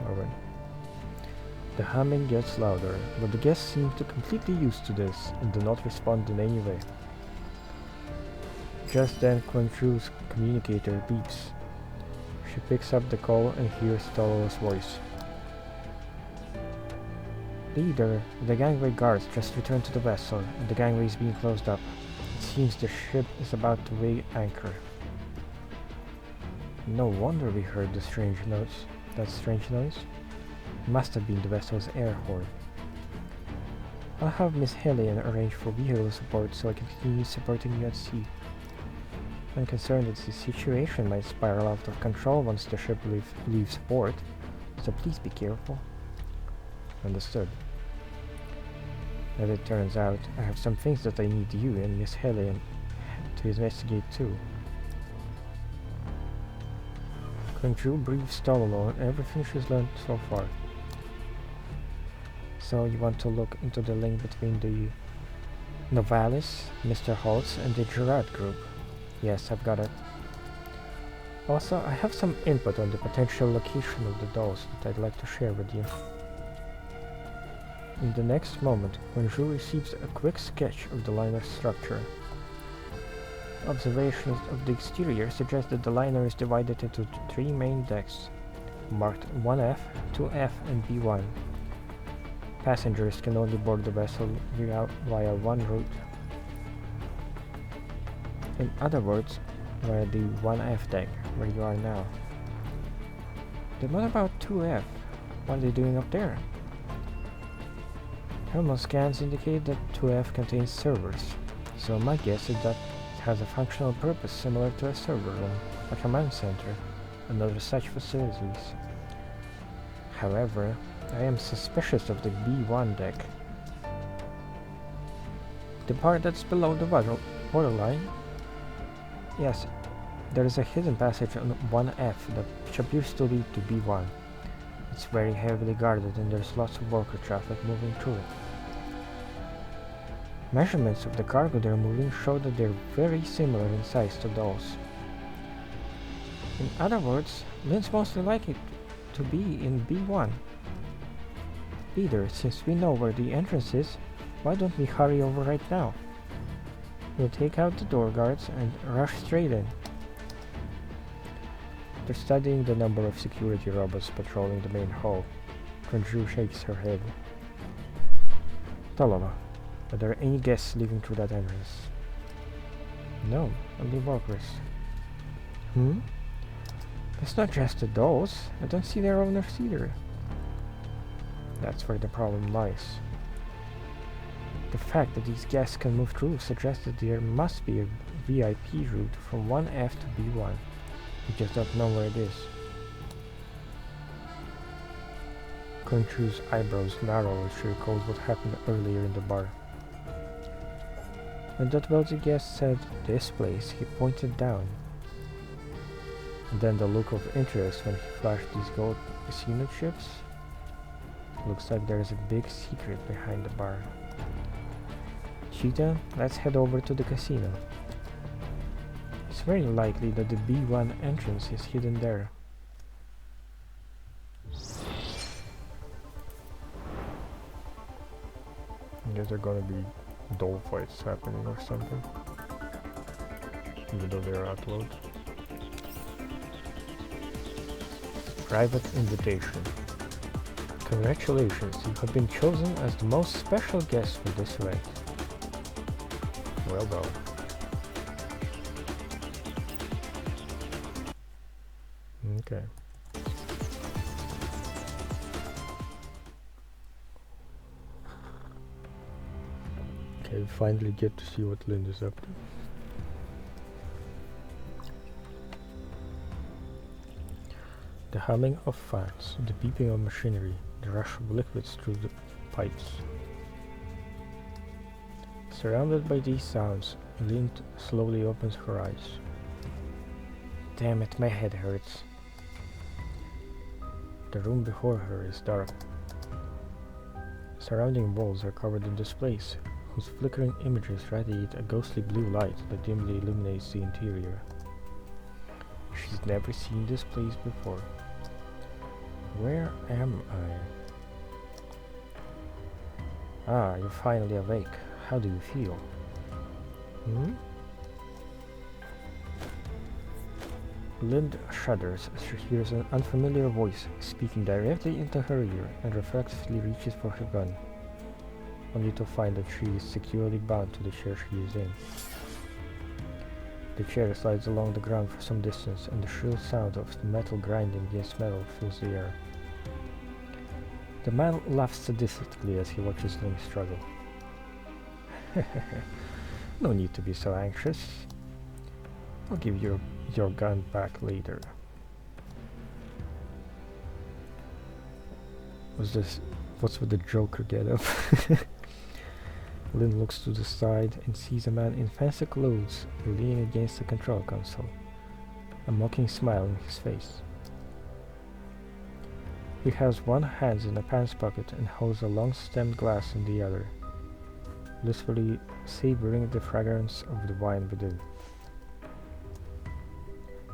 Alright. The humming gets louder, but the guests seem to completely used to this and do not respond in any way. Just then Quanchu's communicator beeps. She picks up the call and hears Tololo's voice. Leader, the gangway guards just returned to the vessel and the gangway is being closed up. It seems the ship is about to weigh anchor. No wonder we heard the strange noise. That strange noise? Must have been the vessel's air horn. I'll have Miss Hellion arrange for vehicle support so I can continue supporting you at sea. I'm concerned that the situation might spiral out of control once the ship leaves port, so please be careful. Understood. As it turns out, I have some things that I need you and Miss Hellion to investigate too. Quanchu briefs Tololo on everything she's learned so far. So you want to look into the link between the Novalis, Mr. Holtz, and the Gerard group. Yes, I've got it. Also, I have some input on the potential location of the dolls that I'd like to share with you. In the next moment, Bonjour receives a quick sketch of the liner's structure. Observations of the exterior suggest that the liner is divided into 3 main decks, marked 1F, 2F, and B1. Passengers can only board the vessel via one route. In other words, via the 1F deck, where you are now. Then what about 2F? What are they doing up there? Thermal scans indicate that 2F contains servers, so my guess is that it has a functional purpose similar to a server room, a command center, and other such facilities. However, I am suspicious of the B1 deck. The part that's below the waterline? Yes, there is a hidden passage on 1F which appears to lead to B1. It's very heavily guarded and there's lots of worker traffic moving through it. Measurements of the cargo they're moving show that they're very similar in size to those. In other words, Lynn's most likely to be in B1. Leader, since we know where the entrance is, why don't we hurry over right now? We'll take out the door guards and rush straight in. They're studying the number of security robots patrolling the main hall. Conjure shakes her head. Talala, are there any guests leaving through that entrance? No, only workers. It's not just the dolls. I don't see their owners either. That's where the problem lies. The fact that these guests can move through suggests that there must be a VIP route from 1F to B1. We just don't know where it is. Conchu's eyebrows narrow as she recalls what happened earlier in the bar. When that wealthy guest said, "This place," he pointed down. And then the look of interest when he flashed these gold casino chips. Looks like there is a big secret behind the bar. Cheetah, let's head over to the casino. It's very likely that the B1 entrance is hidden there. I guess there are gonna be doll fights happening or something. Even though they're outlaws. Private invitation. Congratulations, you have been chosen as the most special guest for this event. Well done. Okay. Okay, we finally get to see what Linda's up to. The humming of fans, the beeping of machinery, the rush of liquids through the pipes. Surrounded by these sounds, Lynn slowly opens her eyes. Damn it, my head hurts. The room before her is dark. Surrounding walls are covered in displays, whose flickering images radiate a ghostly blue light that dimly illuminates the interior. She's never seen this place before. Where am I? Ah, you're finally awake. How do you feel? Lind shudders as she hears an unfamiliar voice speaking directly into her ear and reflexively reaches for her gun, only to find that she is securely bound to the chair she is in. The chair slides along the ground for some distance and the shrill sound of the metal grinding against metal fills the air. The man laughs sadistically as he watches Link struggle. No need to be so anxious. I'll give you your gun back later. What's with the Joker getup? Lynn looks to the side and sees a man in fancy clothes leaning against the control console, a mocking smile on his face. He has one hand in a pants pocket and holds a long-stemmed glass in the other, blissfully savoring the fragrance of the wine within.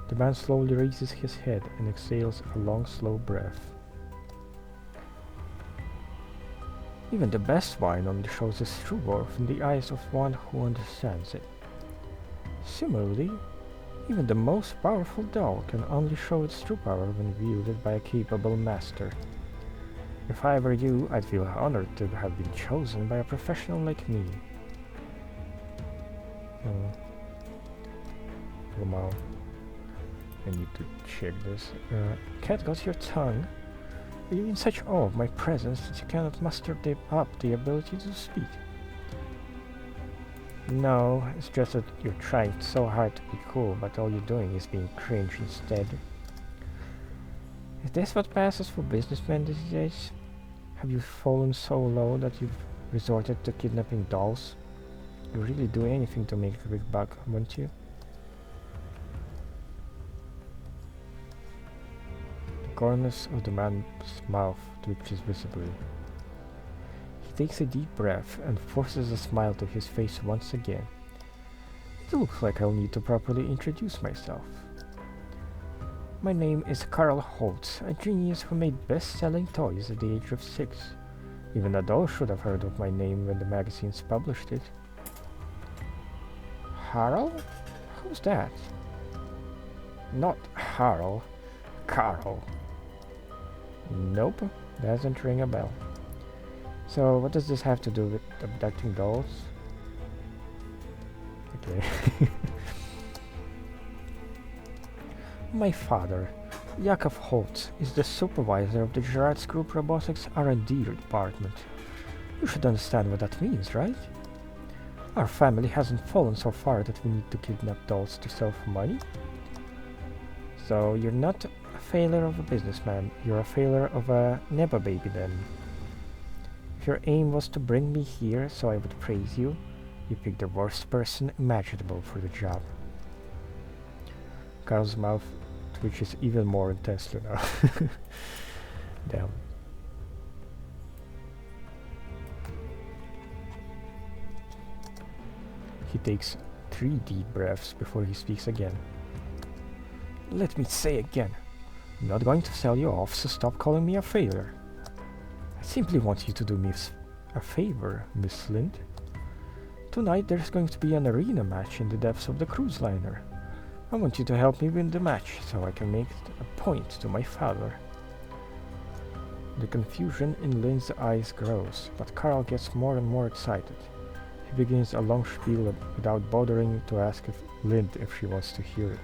The man slowly raises his head and exhales a long, slow breath. Even the best wine only shows its true worth in the eyes of one who understands it. Similarly, even the most powerful doll can only show its true power when wielded by a capable master. If I were you, I'd feel honored to have been chosen by a professional like me. Wow. I need to check this. Cat got your tongue? Are you in such awe of my presence that you cannot muster up the ability to speak? No, it's just that you're trying so hard to be cool, but all you're doing is being cringe instead. Is this what passes for businessmen these days? Have you fallen so low that you've resorted to kidnapping dolls? You really do anything to make a quick buck, wouldn't you? The corners of the man's mouth twitches visibly. He takes a deep breath and forces a smile to his face once again. It looks like I'll need to properly introduce myself. My name is Carl Holtz, a genius who made best-selling toys at the age of 6. Even a doll should have heard of my name when the magazines published it. Harl? Who's that? Not Harl. Carl. Nope, doesn't ring a bell. So, what does this have to do with abducting dolls? Okay. My father, Yakov Holtz, is the supervisor of the Gerard's Group Robotics R&D department. You should understand what that means, right? Our family hasn't fallen so far that we need to kidnap dolls to sell for money. So you're not a failure of a businessman, you're a failure of a Neba baby then. If your aim was to bring me here so I would praise you, you picked the worst person imaginable for the job. Carl's mouth twitches even more intensely now. Damn. He takes 3 deep breaths before he speaks again. Let me say again, I'm not going to sell you off, so stop calling me a failure. I simply want you to do me a favor, Miss Lind. Tonight there's going to be an arena match in the depths of the cruise liner. I want you to help me win the match, so I can make it a point to my father. The confusion in Lind's eyes grows, but Carl gets more and more excited. He begins a long spiel without bothering to ask Lind if she wants to hear it.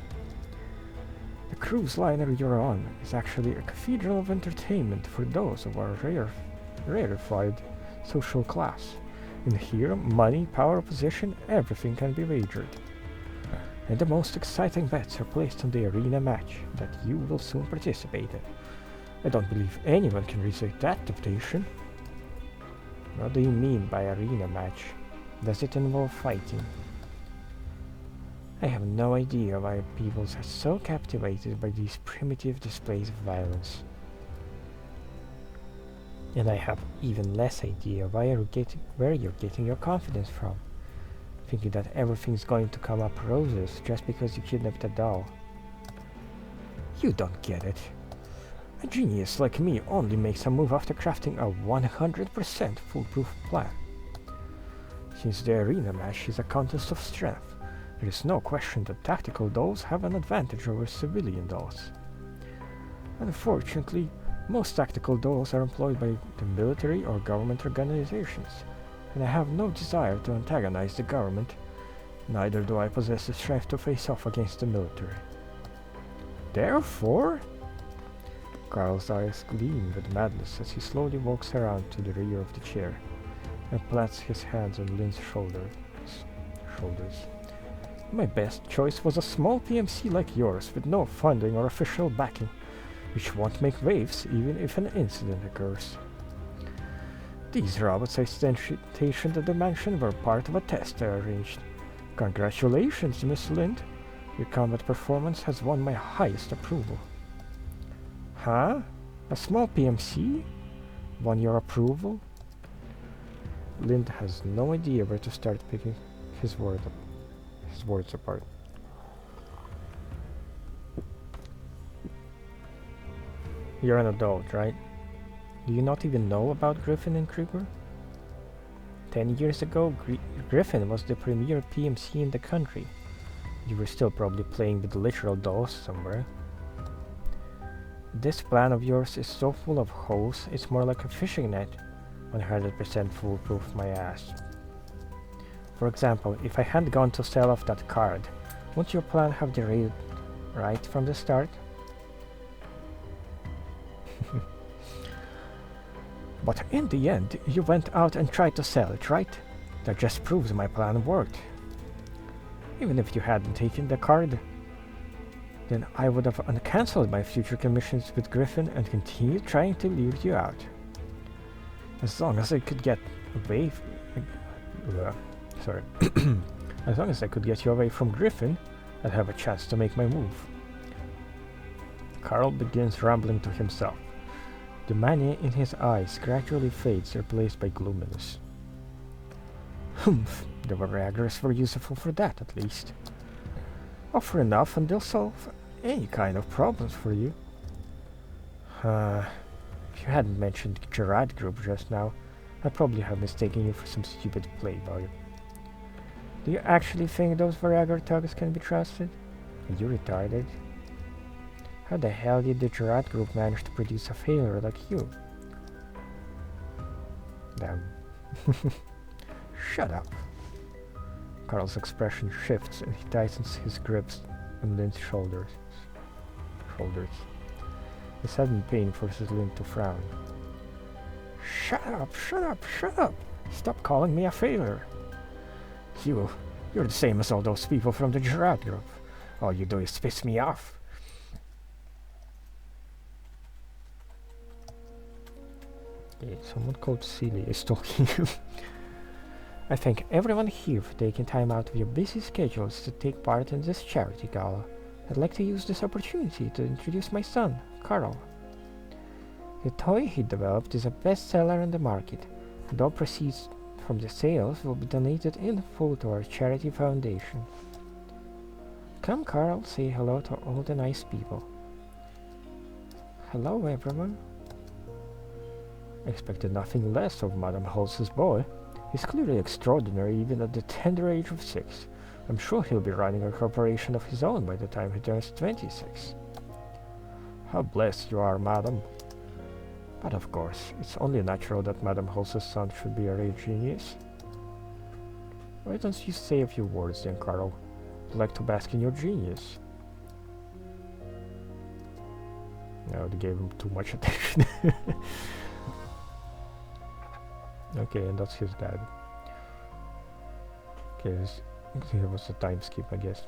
The cruise liner you're on is actually a cathedral of entertainment for those of our rarefied social class. In here, money, power, position, everything can be wagered. And the most exciting bets are placed on the arena match that you will soon participate in. I don't believe anyone can resist that temptation. What do you mean by arena match? Does it involve fighting? I have no idea why people are so captivated by these primitive displays of violence. And I have even less idea where you're getting your confidence from, thinking that everything's going to come up roses just because you kidnapped a doll. You don't get it. A genius like me only makes a move after crafting a 100% foolproof plan. Since the arena match is a contest of strength, there is no question that tactical dolls have an advantage over civilian dolls. Unfortunately, most tactical dolls are employed by the military or government organizations, and I have no desire to antagonize the government, neither do I possess the strength to face off against the military. Therefore? Carl's eyes gleam with madness as he slowly walks around to the rear of the chair and plants his hands on Lynn's shoulders. My best choice was a small PMC like yours with no funding or official backing, which won't make waves even if an incident occurs. These robots I stationed at the mansion were part of a test I arranged. Congratulations, Miss Lind. Your combat performance has won my highest approval. Huh? A small PMC? Won your approval? Lind has no idea where to start picking his words apart. You're an adult, right? Do you not even know about Griffin and Krieger? 10 years ago, Griffin was the premier PMC in the country. You were still probably playing with literal dolls somewhere. This plan of yours is so full of holes, it's more like a fishing net. 100% foolproof, my ass. For example, if I hadn't gone to sell off that card, wouldn't your plan have derailed right from the start? But in the end, you went out and tried to sell it, right? That just proves my plan worked. Even if you hadn't taken the card, then I would have uncancelled my future commissions with Griffin and continued trying to lure you out. As long as I could get away as long as I could get you away from Griffin, I'd have a chance to make my move. Carl begins rambling to himself. The mania in his eyes gradually fades, replaced by gloominess. Humph, the Viraggers were useful for that, at least. Offer enough and they'll solve any kind of problems for you. If you hadn't mentioned Gerard Group just now, I'd probably have mistaken you for some stupid playboy. Do you actually think those Viragger thugs can be trusted? Are you retarded? How the hell did the Gerard Group manage to produce a failure like you? Damn. Shut up. Carl's expression shifts and he tightens his grips on Lynn's shoulders. The sudden pain forces Lynn to frown. Shut up, shut up, shut up! Stop calling me a failure! You're the same as all those people from the Gerard Group. All you do is piss me off. Okay, someone called Celia is talking. I thank everyone here for taking time out of your busy schedules to take part in this charity gala. I'd like to use this opportunity to introduce my son, Carl. The toy he developed is a bestseller on the market, and all proceeds from the sales will be donated in full to our charity foundation. Come, Carl, say hello to all the nice people. Hello, everyone. I expected nothing less of Madame Holz's boy. He's clearly extraordinary even at the tender age of 6. I'm sure he'll be running a corporation of his own by the time he turns 26. How blessed you are, madam. But of course, it's only natural that Madame Holz's son should be a real genius. Why don't you say a few words then, Carl? I'd like to bask in your genius. No, they gave him too much attention. Okay, and that's his dad. Okay, here was a time skip, I guess.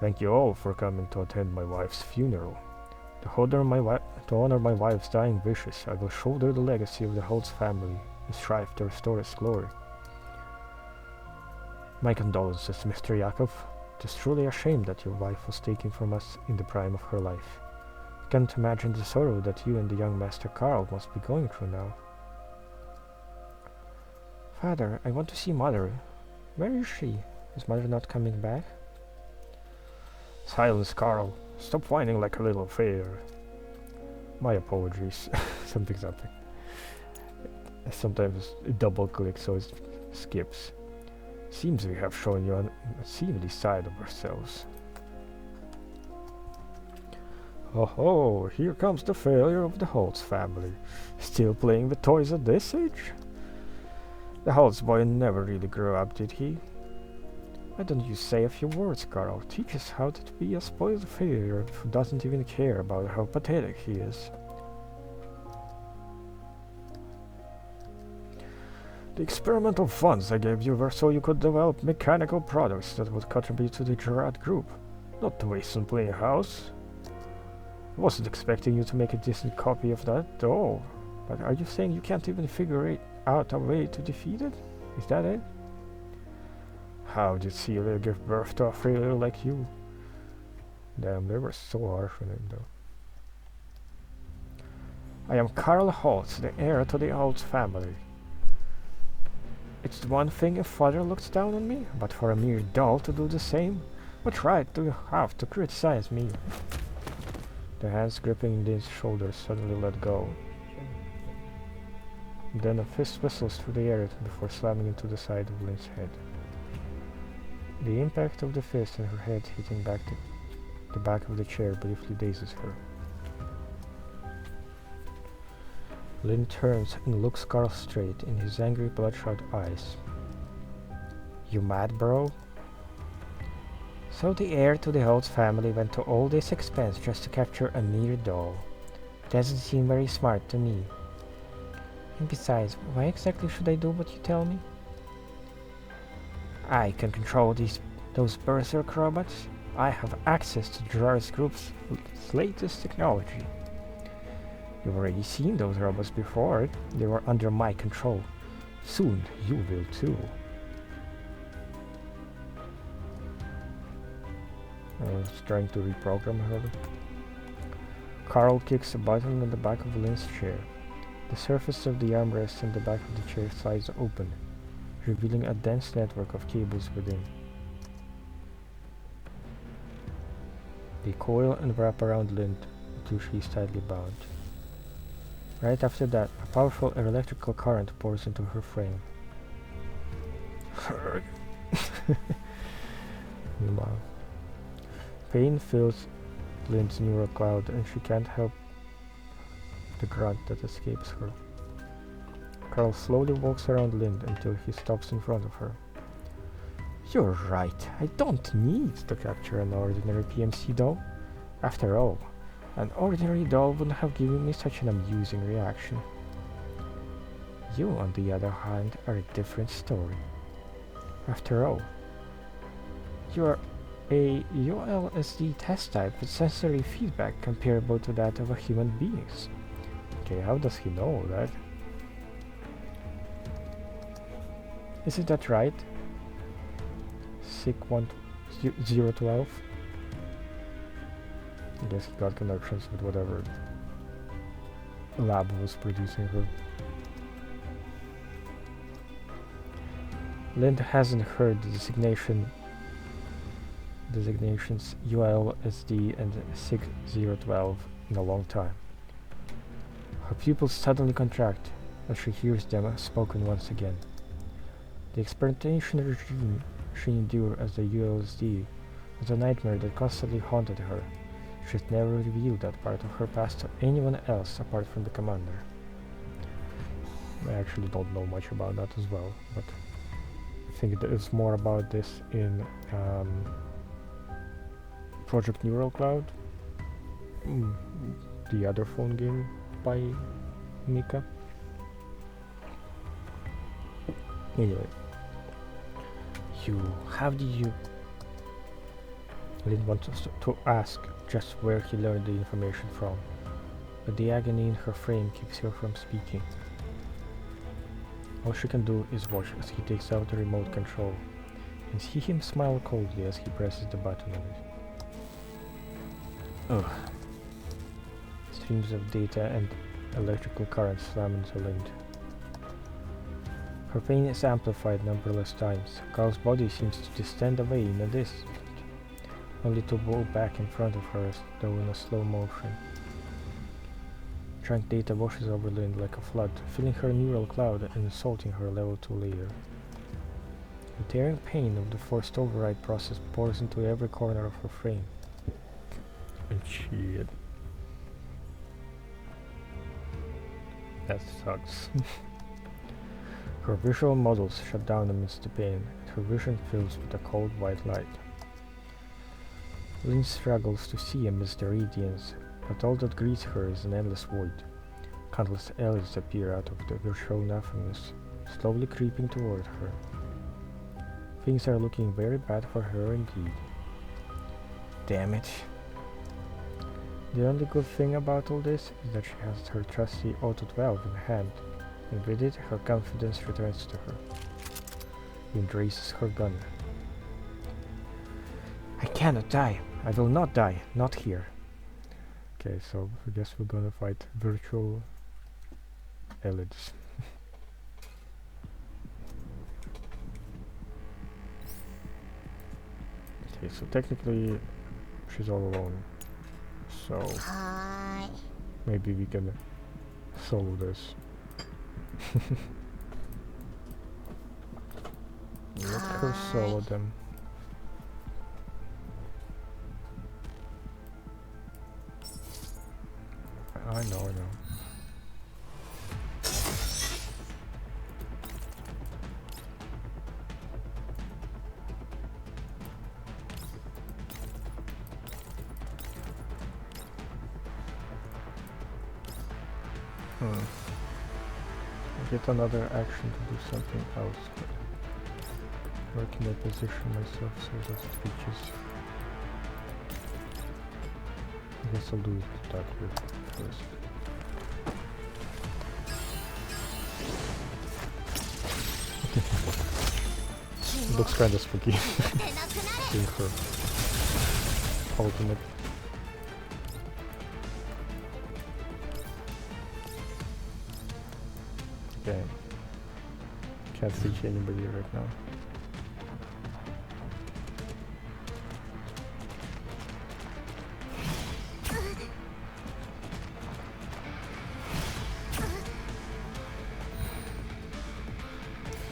Thank you all for coming to attend my wife's funeral. To honor my wife's dying wishes, I will shoulder the legacy of the Holtz family and strive to restore its glory. My condolences, Mr. Yakov. It is truly a shame that your wife was taken from us in the prime of her life. I can't imagine the sorrow that you and the young Master Karl must be going through now. Father, I want to see Mother. Where is she? Is Mother not coming back? Silence, Carl. Stop whining like a little failure. My apologies. something. Sometimes it double clicks so it skips. Seems we have shown you an unseemly side of ourselves. Oh, here comes the failure of the Holtz family. Still playing with toys at this age? The Holtz boy never really grew up, did he? Why don't you say a few words, Carl? Teach us how to be a spoiled failure who doesn't even care about how pathetic he is. The experimental funds I gave you were so you could develop mechanical products that would contribute to the Gerard Group, not to waste on playing house. I wasn't expecting you to make a decent copy of that at all, but are you saying you can't even figure out a way to defeat it? Is that it? How did Celia give birth to a failure like you? Damn, they were so harsh on him though. I am Karl Holtz, the heir to the Holtz family. It's the one thing if father looks down on me, but for a mere doll to do the same? What right do you have to criticize me? The hands gripping Lynn's shoulders suddenly let go. Then a fist whistles through the air before slamming into the side of Lynn's head. The impact of the fist and her head hitting the back of the chair briefly dazes her. Lynn turns and looks Carl straight in his angry bloodshot eyes. You mad, bro? So the heir to the Holtz family went to all this expense just to capture a mere doll. Doesn't seem very smart to me. And besides, why exactly should I do what you tell me? I can control those berserk robots. I have access to Gerard's group's latest technology. You've already seen those robots before. They were under my control. Soon you will too. It's trying to reprogram her. Carl kicks a button on the back of Lynn's chair. The surface of the armrest in the back of the chair slides open, revealing a dense network of cables within. They coil and wrap around Lynn until she is tightly bound. Right after that, a powerful electrical current pours into her frame. Pain fills Lynn's neural cloud and she can't help the grunt that escapes her. Carl slowly walks around Lynn until he stops in front of her. You're right, I don't need to capture an ordinary PMC doll. After all, an ordinary doll wouldn't have given me such an amusing reaction. You, on the other hand, are a different story. After all, you are a ULSD test type with sensory feedback comparable to that of a human being's. Okay, how does he know that? Isn't that right? SIC 012? I guess he got connections with whatever lab was producing her. Lind hasn't heard the designations ULSD and SIG 012 in a long time. Her pupils suddenly contract as she hears them spoken once again. The experimentation regime she endured as the ULSD was a nightmare that constantly haunted her. She'd never revealed that part of her past to anyone else apart from the commander. I actually don't know much about that as well, but I think there's more about this in Project Neural Cloud, the other phone game by Mika. Anyway, how did you... Lynn wants us to ask just where he learned the information from, but the agony in her frame keeps her from speaking. All she can do is watch as he takes out the remote control, and see him smile coldly as he presses the button on it. Ugh. Streams of data and electrical current slam into Lynn. Her pain is amplified numberless times. Carl's body seems to distend away in a distance, only to roll back in front of her as though in a slow motion. Trunk data washes over Lynn like a flood, filling her neural cloud and assaulting her level 2 layer. The tearing pain of the forced override process pours into every corner of her frame. And shit. That sucks. Her visual models shut down amidst the pain, and her vision fills with a cold white light. Lynn struggles to see amidst the radiance, but all that greets her is an endless void. Countless alleys appear out of the virtual nothingness, slowly creeping toward her. Things are looking very bad for her indeed. Damn it. The only good thing about all this is that she has her trusty Auto 12 in hand, and with it her confidence returns to her. Lynn raises her gun. I cannot die. I will not die. Not here. Okay, so I guess we're gonna fight virtual elites. Okay, so technically she's all alone. So maybe we can solo this. Let her solo them. I know. Get another action to do something else. Where can I position myself so that it reaches? I guess I'll do it that way first. Looks kinda spooky. Seeing her ultimate. Okay. Can't reach anybody right now.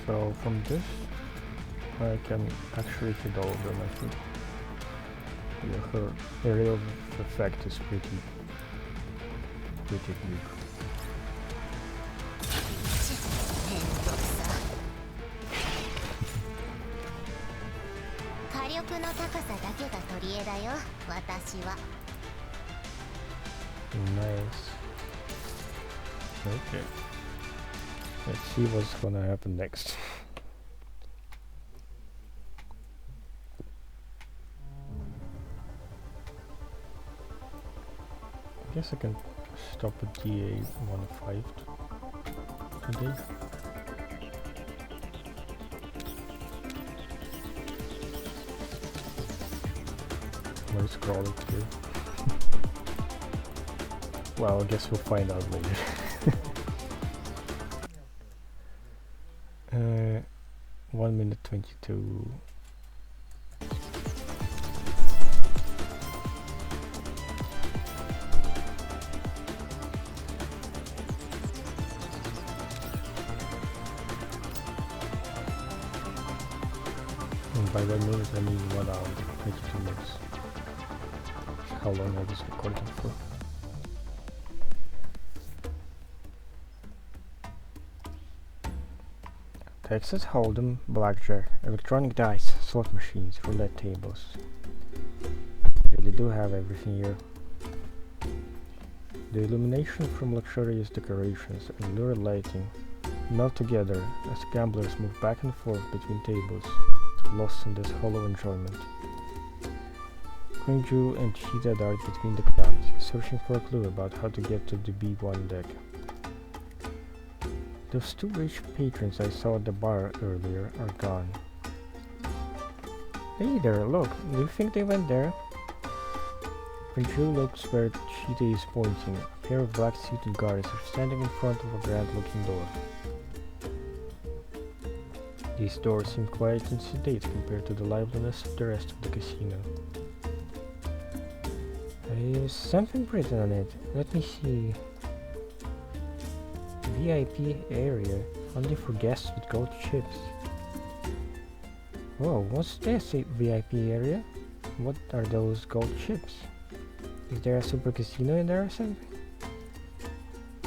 So from this, I can actually hit all of them, I think. Yeah, her area of effect is pretty weak. Nice. Okay. Let's see what's gonna happen next. I guess I can stop at DA15 today. Let's scroll it through. Well, I guess we'll find out later. 1 minute 22. And by 1 minute I mean 1 hour, 22 minutes. How long I was recording for. Texas Hold'em, blackjack, electronic dice, slot machines, roulette tables. They really do have everything here. The illumination from luxurious decorations and lurid lighting melt together as gamblers move back and forth between tables, lost in this hollow enjoyment. Quinju and Cheetah dart between the crowds, searching for a clue about how to get to the B1 deck. Those 2 rich patrons I saw at the bar earlier are gone. Hey there, look, do you think they went there? Quinju looks where Cheetah is pointing. A pair of black-suited guards are standing in front of a grand-looking door. These doors seem quiet and sedate compared to the liveliness of the rest of the casino. There's something written on it. Let me see. VIP area, only for guests with gold chips. Whoa, what's this VIP area? What are those gold chips? Is there a super casino in there or something?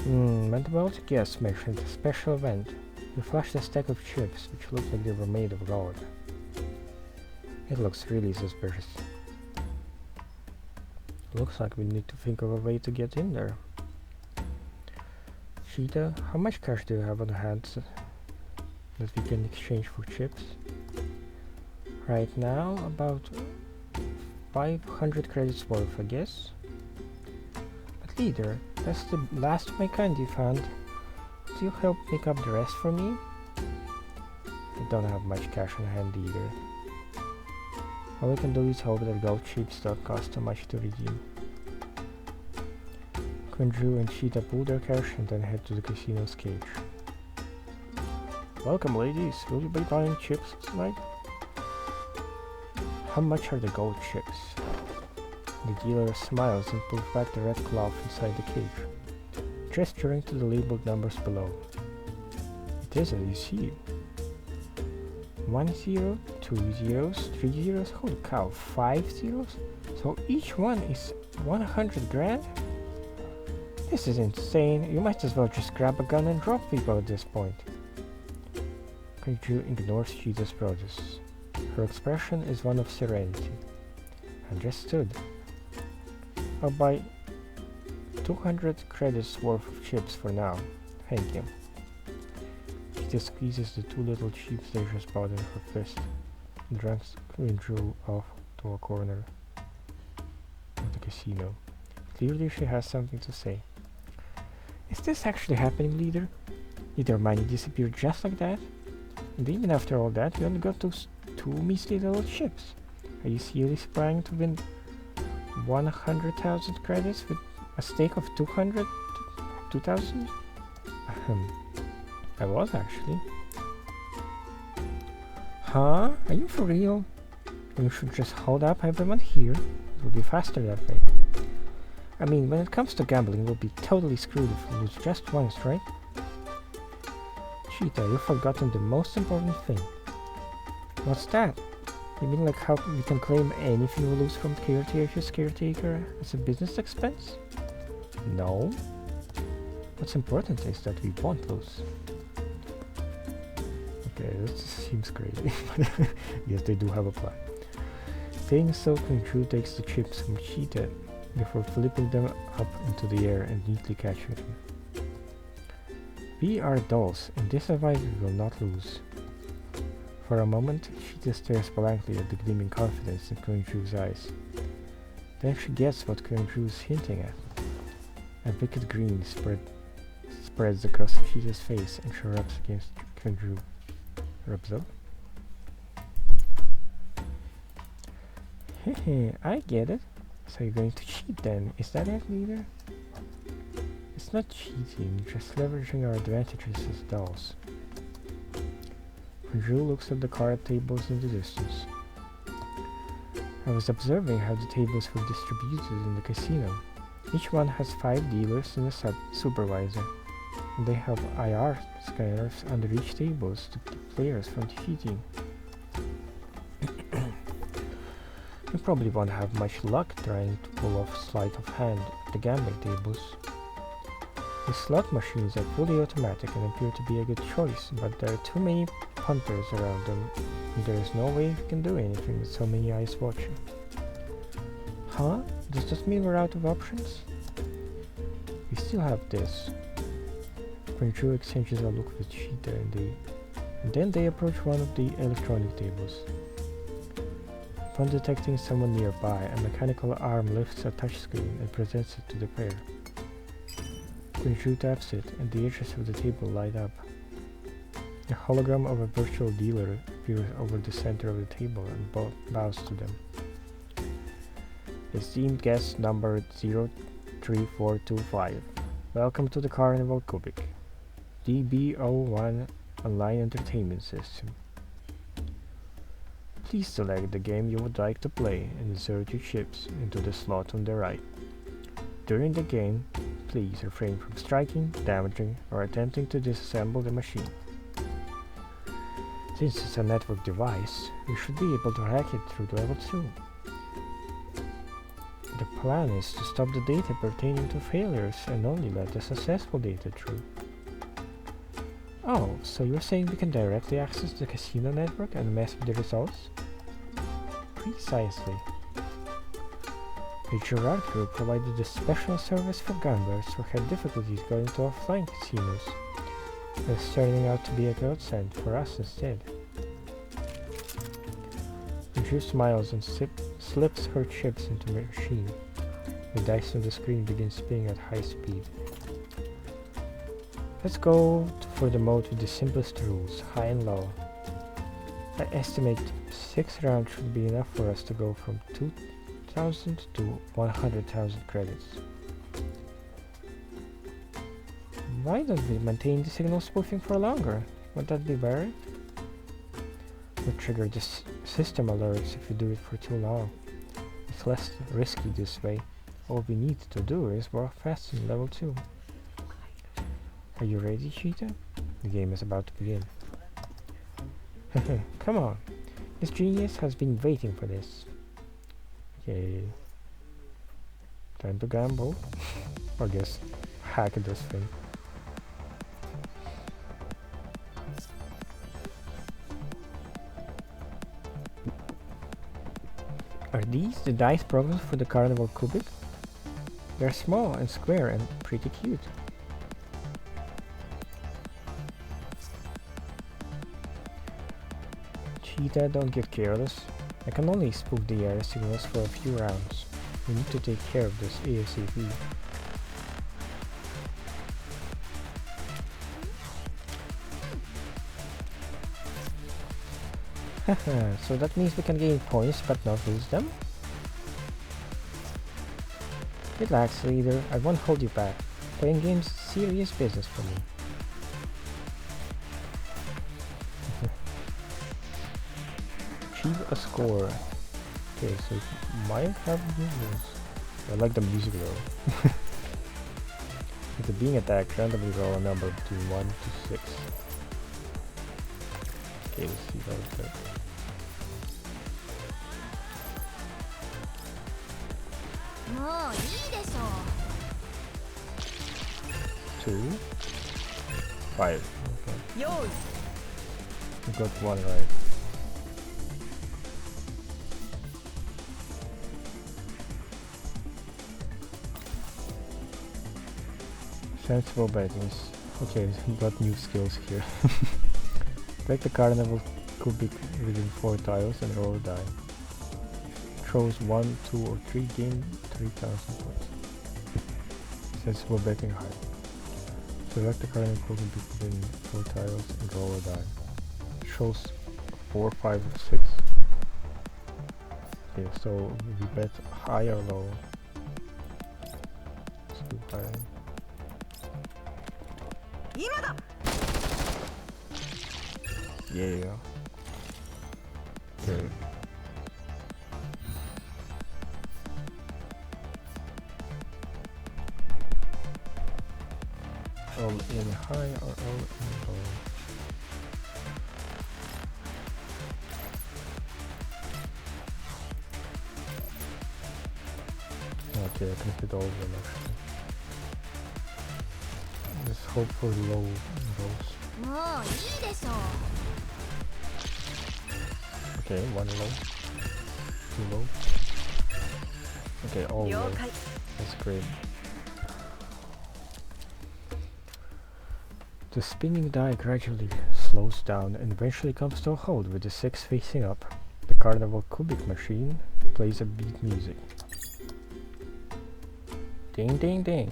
Metabolic guest mentioned a special event. You flashed a stack of chips, which looked like they were made of gold. It looks really suspicious. Looks like we need to think of a way to get in there. Cheetah, how much cash do you have on hand that we can exchange for chips? Right now, about 500 credits worth, I guess. But leader, that's the last of my kind you found. Would you help pick up the rest for me? I don't have much cash on hand either. All I can do is hope that gold chips don't cost too much to redeem. Quinju and Cheetah pull their cash and then head to the casino's cage. Welcome, ladies. Will you be buying chips tonight? How much are the gold chips? The dealer smiles and pulls back the red cloth inside the cage, gesturing to the labeled numbers below. It is as you see. 1 0, 2 zeros, 3 zeros, holy cow, 5 zeros? So each one is 100 grand? This is insane. You might as well just grab a gun and drop people at this point. Quinju ignores Cheetah's protests. Her expression is one of serenity. Understood. I'll buy 200 credits worth of chips for now. Thank you. Cheetah squeezes the 2 little chips they just bought in her fist and drags Quinju off to a corner of the casino. Clearly she has something to say. Is this actually happening, leader? Did your money disappear just like that? And even after all that, we only got those 2 measly little chips. Are you seriously planning to win 100,000 credits with a stake of 2,000? I was actually. Huh? Are you for real? You should just hold up everyone here. It will be faster that way. I mean, when it comes to gambling, we'll be totally screwed if we lose just once, right? Cheetah, you've forgotten the most important thing. What's that? You mean like how we can claim anything we lose from caretaker as a business expense? No. What's important is that we won't lose. Okay, this seems crazy, but yes, they do have a plan. Saying so, Quinju takes the chips from Cheetah before flipping them up into the air and neatly catching them. We are dolls, and this advice we will not lose. For a moment, Cheetah stares blankly at the gleaming confidence in Quinju's eyes. Then she gets what Quinju is hinting at. A wicked grin spreads across Cheetah's face and she rubs against Quinju. Rubs up? Hehe, I get it. So you're going to cheat then, is that it, leader? It's not cheating, just leveraging our advantages as dolls. Quinju looks at the card tables in the distance. I was observing how the tables were distributed in the casino. Each one has 5 dealers and a supervisor, and they have IR scanners under each table to keep players from cheating. You probably won't have much luck trying to pull off sleight of hand at the gambling tables. The slot machines are fully automatic and appear to be a good choice, but there are too many punters around them, and there is no way you can do anything with so many eyes watching. Huh? Does that mean we're out of options? We still have this. Quinju exchanges a look with Cheetah and then they approach one of the electronic tables. Upon detecting someone nearby, a mechanical arm lifts a touchscreen and presents it to the player. Quinju taps it, and the edges of the table light up. A hologram of a virtual dealer appears over the center of the table and bows to them. Esteemed guest number 03425, welcome to the Carnival Cubic, DBO1 Online Entertainment System. Please select the game you would like to play and insert your chips into the slot on the right. During the game, please refrain from striking, damaging, or attempting to disassemble the machine. Since it's a network device, you should be able to hack it through level 2. The plan is to stop the data pertaining to failures and only let the successful data through. Oh, so you're saying we can directly access the casino network and mess with the results? Precisely. The Gerard Group provided a special service for gamblers who had difficulties going to offline casinos. It's turning out to be a godsend for us instead. Quinju smiles and slips her chips into the machine. The dice on the screen begin spinning at high speed. Let's go for the mode with the simplest rules, high and low. I estimate 6 rounds should be enough for us to go from 2,000 to 100,000 credits. Why don't we maintain the signal spoofing for longer? Would that be better? We'll trigger this system alerts if we do it for too long. It's less risky this way. All we need to do is walk fast in level 2. Are you ready, Cheetah? The game is about to begin. Come on. This genius has been waiting for this. Okay. Time to gamble. Or just hack this thing. Are these the dice programs for the Carnival Cubic? They're small and square and pretty cute. Cheetah, don't get careless. I can only spoof the air signals for a few rounds. We need to take care of this ASAP. Haha, so that means we can gain points but not lose them? Relax, leader, I won't hold you back. Playing games is serious business for me. Achieve a score. Okay, so it might have movements. I like the music though. After being attacked, randomly roll a number between 1 to 6. Okay, let's see how it's good. Oh, 2, 5. Okay. We got one right. Sensible bettings. Okay, we got new skills here. Take the Carnival Cubic within 4 tiles and roll a die. Throws 1, 2 or 3 gain 3,000 points. Sensible betting high. Select the Carnival Cubic within 4 tiles and roll a die. Shows 4, 5 or 6. Okay, so we bet high or low. Let's do high. Yeah. Okay. All in high or all in low? Okay, I can hit all of them actually. Let's hope for low rolls. Okay, 1 low. 2 low. Okay, all low. That's great. The spinning die gradually slows down and eventually comes to a halt with the 6 facing up. The Carnival Cubic machine plays a beat music. Ding ding ding.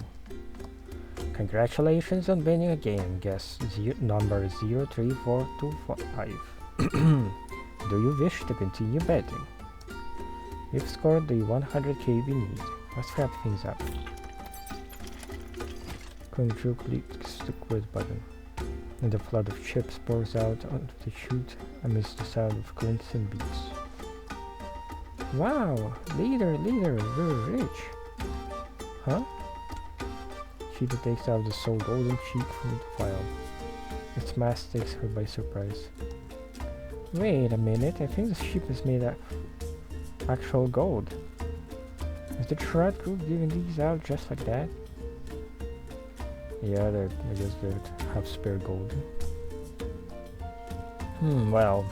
Congratulations on winning a game, guest number 03425. Do you wish to continue betting? You've scored the 100k we need. Let's wrap things up. Control clicks the quit button, and a flood of chips pours out onto the chute amidst the sound of clinks and beats. Wow! Leader, we're rich! Huh? Cheetah takes out the sole golden cheek from the file. Its mass takes her by surprise. Wait a minute, I think the ship is made of actual gold. Is the Trot group giving these out just like that? Yeah, I guess they have spare gold. Well,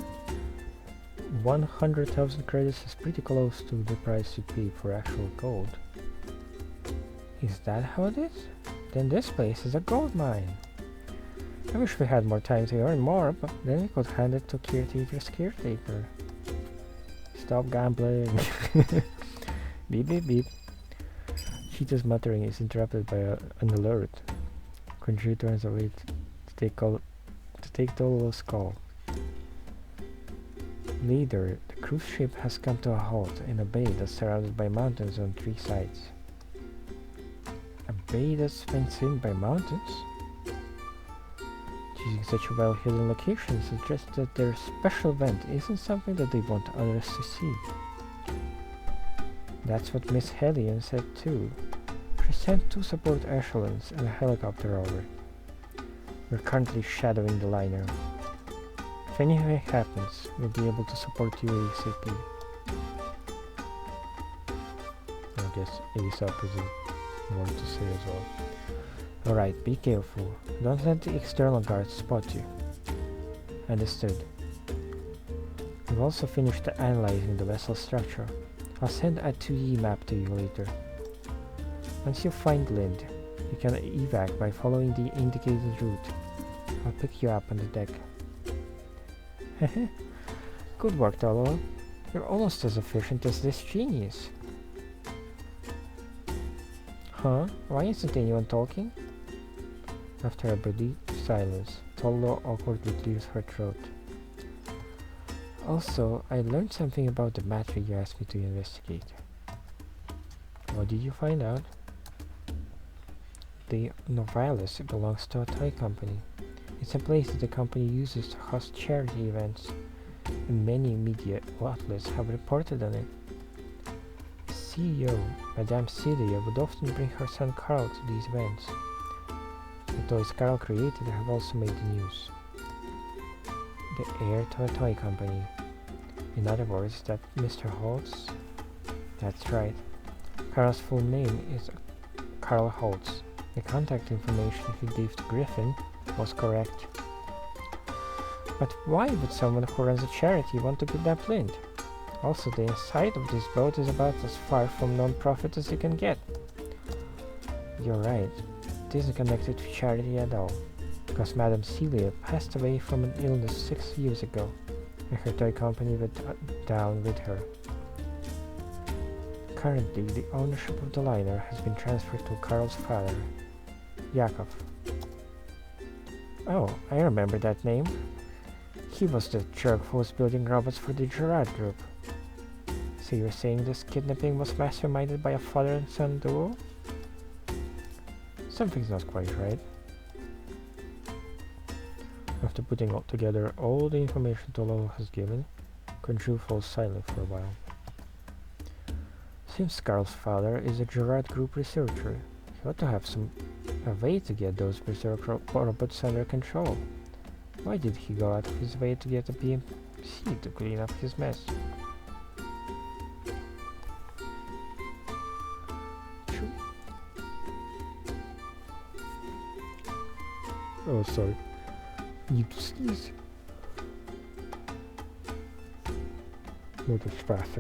100,000 credits is pretty close to the price you pay for actual gold. Is that how it is? Then this place is a gold mine. I wish we had more time to earn more, but then we could hand it to caretaker's caretaker. Stop gambling. Beep beep beep. Cheetah's muttering is interrupted by an alert. Conjure turns away to take Tolo's call. Leader, the cruise ship has come to a halt in a bay that's surrounded by mountains on 3 sides. A bay that's fenced in by mountains? using such a well-hidden location suggests that their special event isn't something that they want others to see. That's what Miss Hellion said too. She sent 2 support echelons and a helicopter over. We're currently shadowing the liner. If anything happens, we'll be able to support you ASAP. I guess ASAP is a word to say as well. Alright, be careful. Don't let the external guards spot you. Understood. We've also finished analyzing the vessel structure. I'll send a 2D map to you later. Once you find Lind, you can evac by following the indicated route. I'll pick you up on the deck. Good work, Tolo. You're almost as efficient as this genius. Huh? Why isn't anyone talking? After a brief silence, Tolo awkwardly clears her throat. Also, I learned something about the matter you asked me to investigate. What did you find out? The Novalis belongs to a toy company. It's a place that the company uses to host charity events, and many media outlets have reported on it. The CEO, Madame Celia, would often bring her son Carl to these events. The toys Carl created have also made the news. The heir to a toy company. In other words, that Mr. Holtz? That's right. Carl's full name is Carl Holtz. The contact information he gave to Griffin was correct. But why would someone who runs a charity want to kidnap Lind? Also, the inside of this boat is about as far from non-profit as you can get. You're right. It isn't connected to charity at all, because Madame Celia passed away from an illness 6 years ago, and her toy company went down with her. Currently, the ownership of the liner has been transferred to Carl's father, Yakov. Oh, I remember that name. He was the jerk who was building robots for the Gerard group. So you're saying this kidnapping was masterminded by a father and son duo? Something's not quite right. After putting together all the information Tolo has given, Conju falls silent for a while. Since Carl's father is a Gerard group researcher, he ought to have a way to get those berserk robots under control. Why did he go out of his way to get a PMC to clean up his mess? Oh, sorry. Need to sneeze. Not as fast.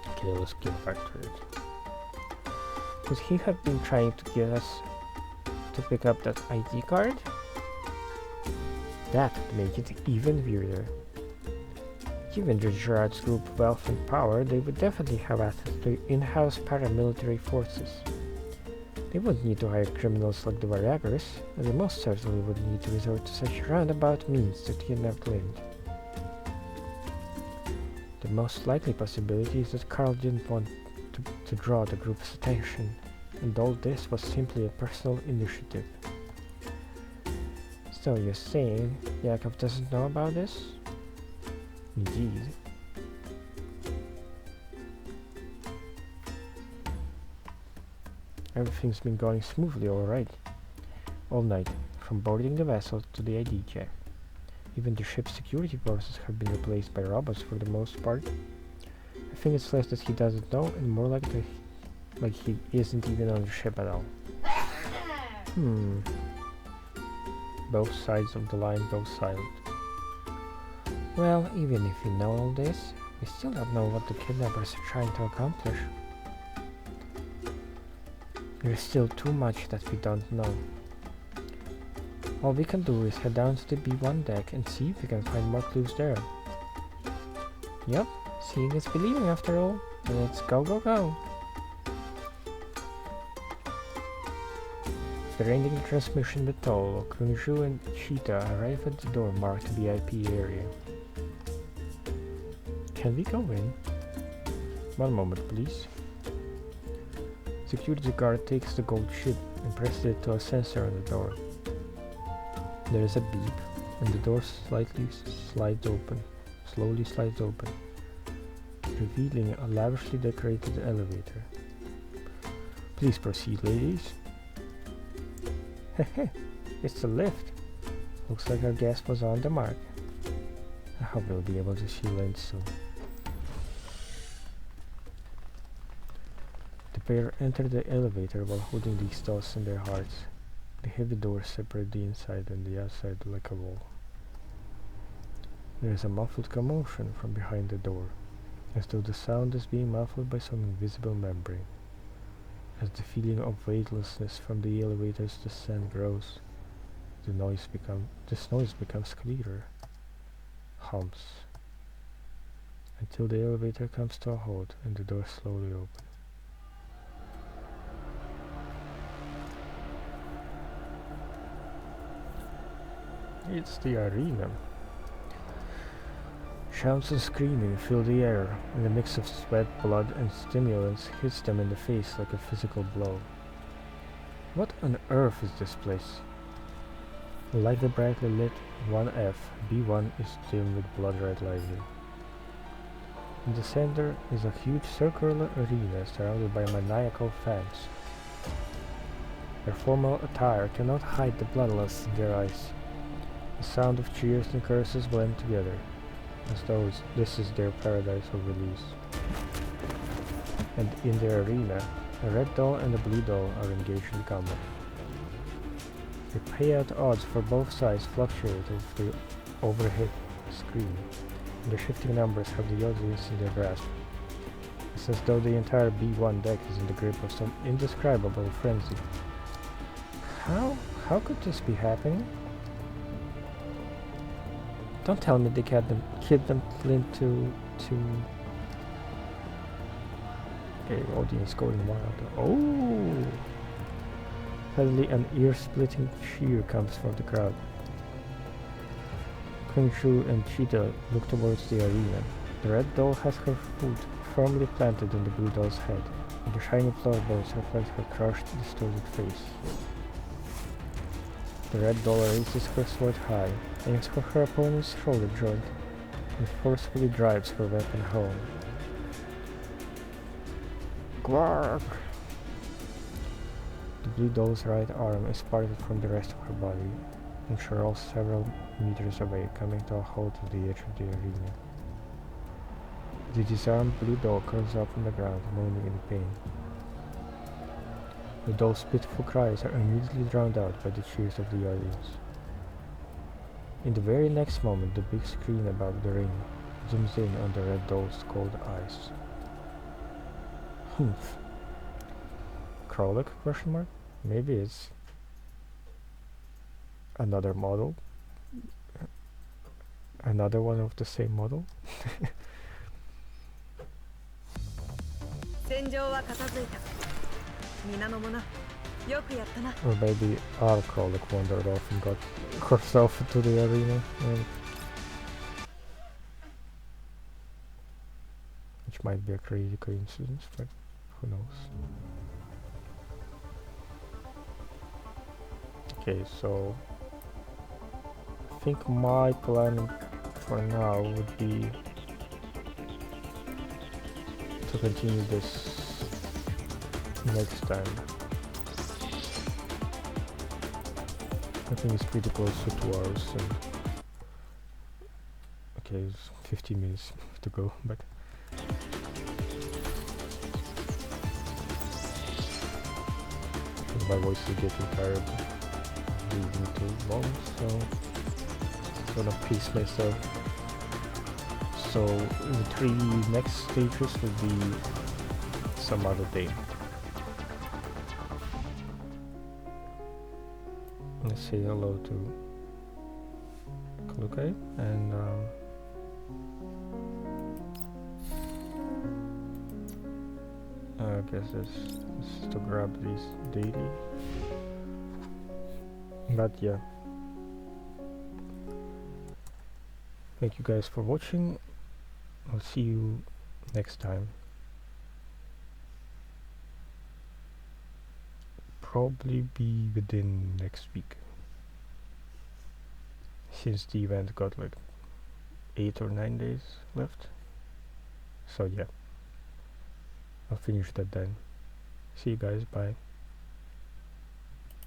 Okay, let's get back to it. Could he have been trying to get us to pick up that ID card? That would make it even weirder. Given the Gerard's group wealth and power, they would definitely have access to in-house paramilitary forces. They wouldn't need to hire criminals like the Varaggers, and they most certainly wouldn't need to resort to such roundabout means to kidnap Lind. The most likely possibility is that Carl didn't want to draw the group's attention, and all this was simply a personal initiative. So you're saying Yakov doesn't know about this? Indeed. Everything's been going smoothly all night, from boarding the vessel to the ID check. Even the ship's security forces have been replaced by robots for the most part. I think it's less that he doesn't know and more like he isn't even on the ship at all. Both sides of the line go silent. Well, even if we know all this, we still don't know what the kidnappers are trying to accomplish. There's still too much that we don't know. All we can do is head down to the B1 deck and see if we can find more clues there. Yep, seeing is believing after all. Let's go, go, go! After ending the transmission with Tolo, Kunju and Cheetah arrive at the door marked VIP area. Can we go in? One moment, please. Security guard takes the gold and presses it to a sensor on the door. There is a beep, and the door slowly slides open, revealing a lavishly decorated elevator. Please proceed, ladies. Heh, it's a lift. Looks like our guest was on the mark. I hope we'll be able to see Lynn soon. The pair enter the elevator while holding these thoughts in their hearts. The heavy doors separate the inside and the outside like a wall. There is a muffled commotion from behind the door, as though the sound is being muffled by some invisible membrane. As the feeling of weightlessness from the elevator's descent grows, this noise becomes clearer. Hums. Until the elevator comes to a halt and the doors slowly open. It's the arena. Shouts and screaming fill the air, and a mix of sweat, blood, and stimulants hits them in the face like a physical blow. What on earth is this place? Like the brightly lit 1F, B1 is dim with blood-red lighting. In the center is a huge circular arena surrounded by maniacal fans. Their formal attire cannot hide the bloodlust in their eyes. The sound of cheers and curses blend together, as though this is their paradise of release. And in their arena, a red doll and a blue doll are engaged in combat. The payout odds for both sides fluctuate over the overhead screen, and the shifting numbers have the audience in their grasp. It's as though the entire B1 deck is in the grip of some indescribable frenzy. How could this be happening? Don't tell me they kidnapped Lynn to... Okay, audience going wild. Oh! Suddenly an ear-splitting cheer comes from the crowd. Qingshu and Cheetah look towards the arena. The red doll has her foot firmly planted on the blue doll's head, and the shiny floorboards reflect her crushed, distorted face. The red doll raises her sword high, aims for her opponent's shoulder joint, and forcefully drives her weapon home. Gwarg! The blue doll's right arm is parted from the rest of her body, and she rolls several meters away, coming to a halt at the edge of the arena. The disarmed blue doll curls up on the ground, moaning in pain. The doll's pitiful cries are immediately drowned out by the cheers of the audience. In the very next moment, the big screen above the ring zooms in on the red doll's cold eyes. Humph. Krolek? Question mark? Maybe it's another model. Another one of the same model. Or maybe our Krolek wandered off and got herself into the arena. Which might be a crazy coincidence, but who knows. Okay, so I think my plan for now would be to continue this next time. I think it's pretty close to 2 hours. And okay, it's 15 minutes to go, but my voice is getting tired. Reading too long, so I'm gonna pace myself. So the 3 next stages will be some other day. Let's say hello to Klukai, and I guess this is to grab these daily. But yeah, thank you guys for watching. I'll see you next time. probably be within next week, since the event got like 8 or 9 days left. So yeah, I'll finish that then. See you guys, bye.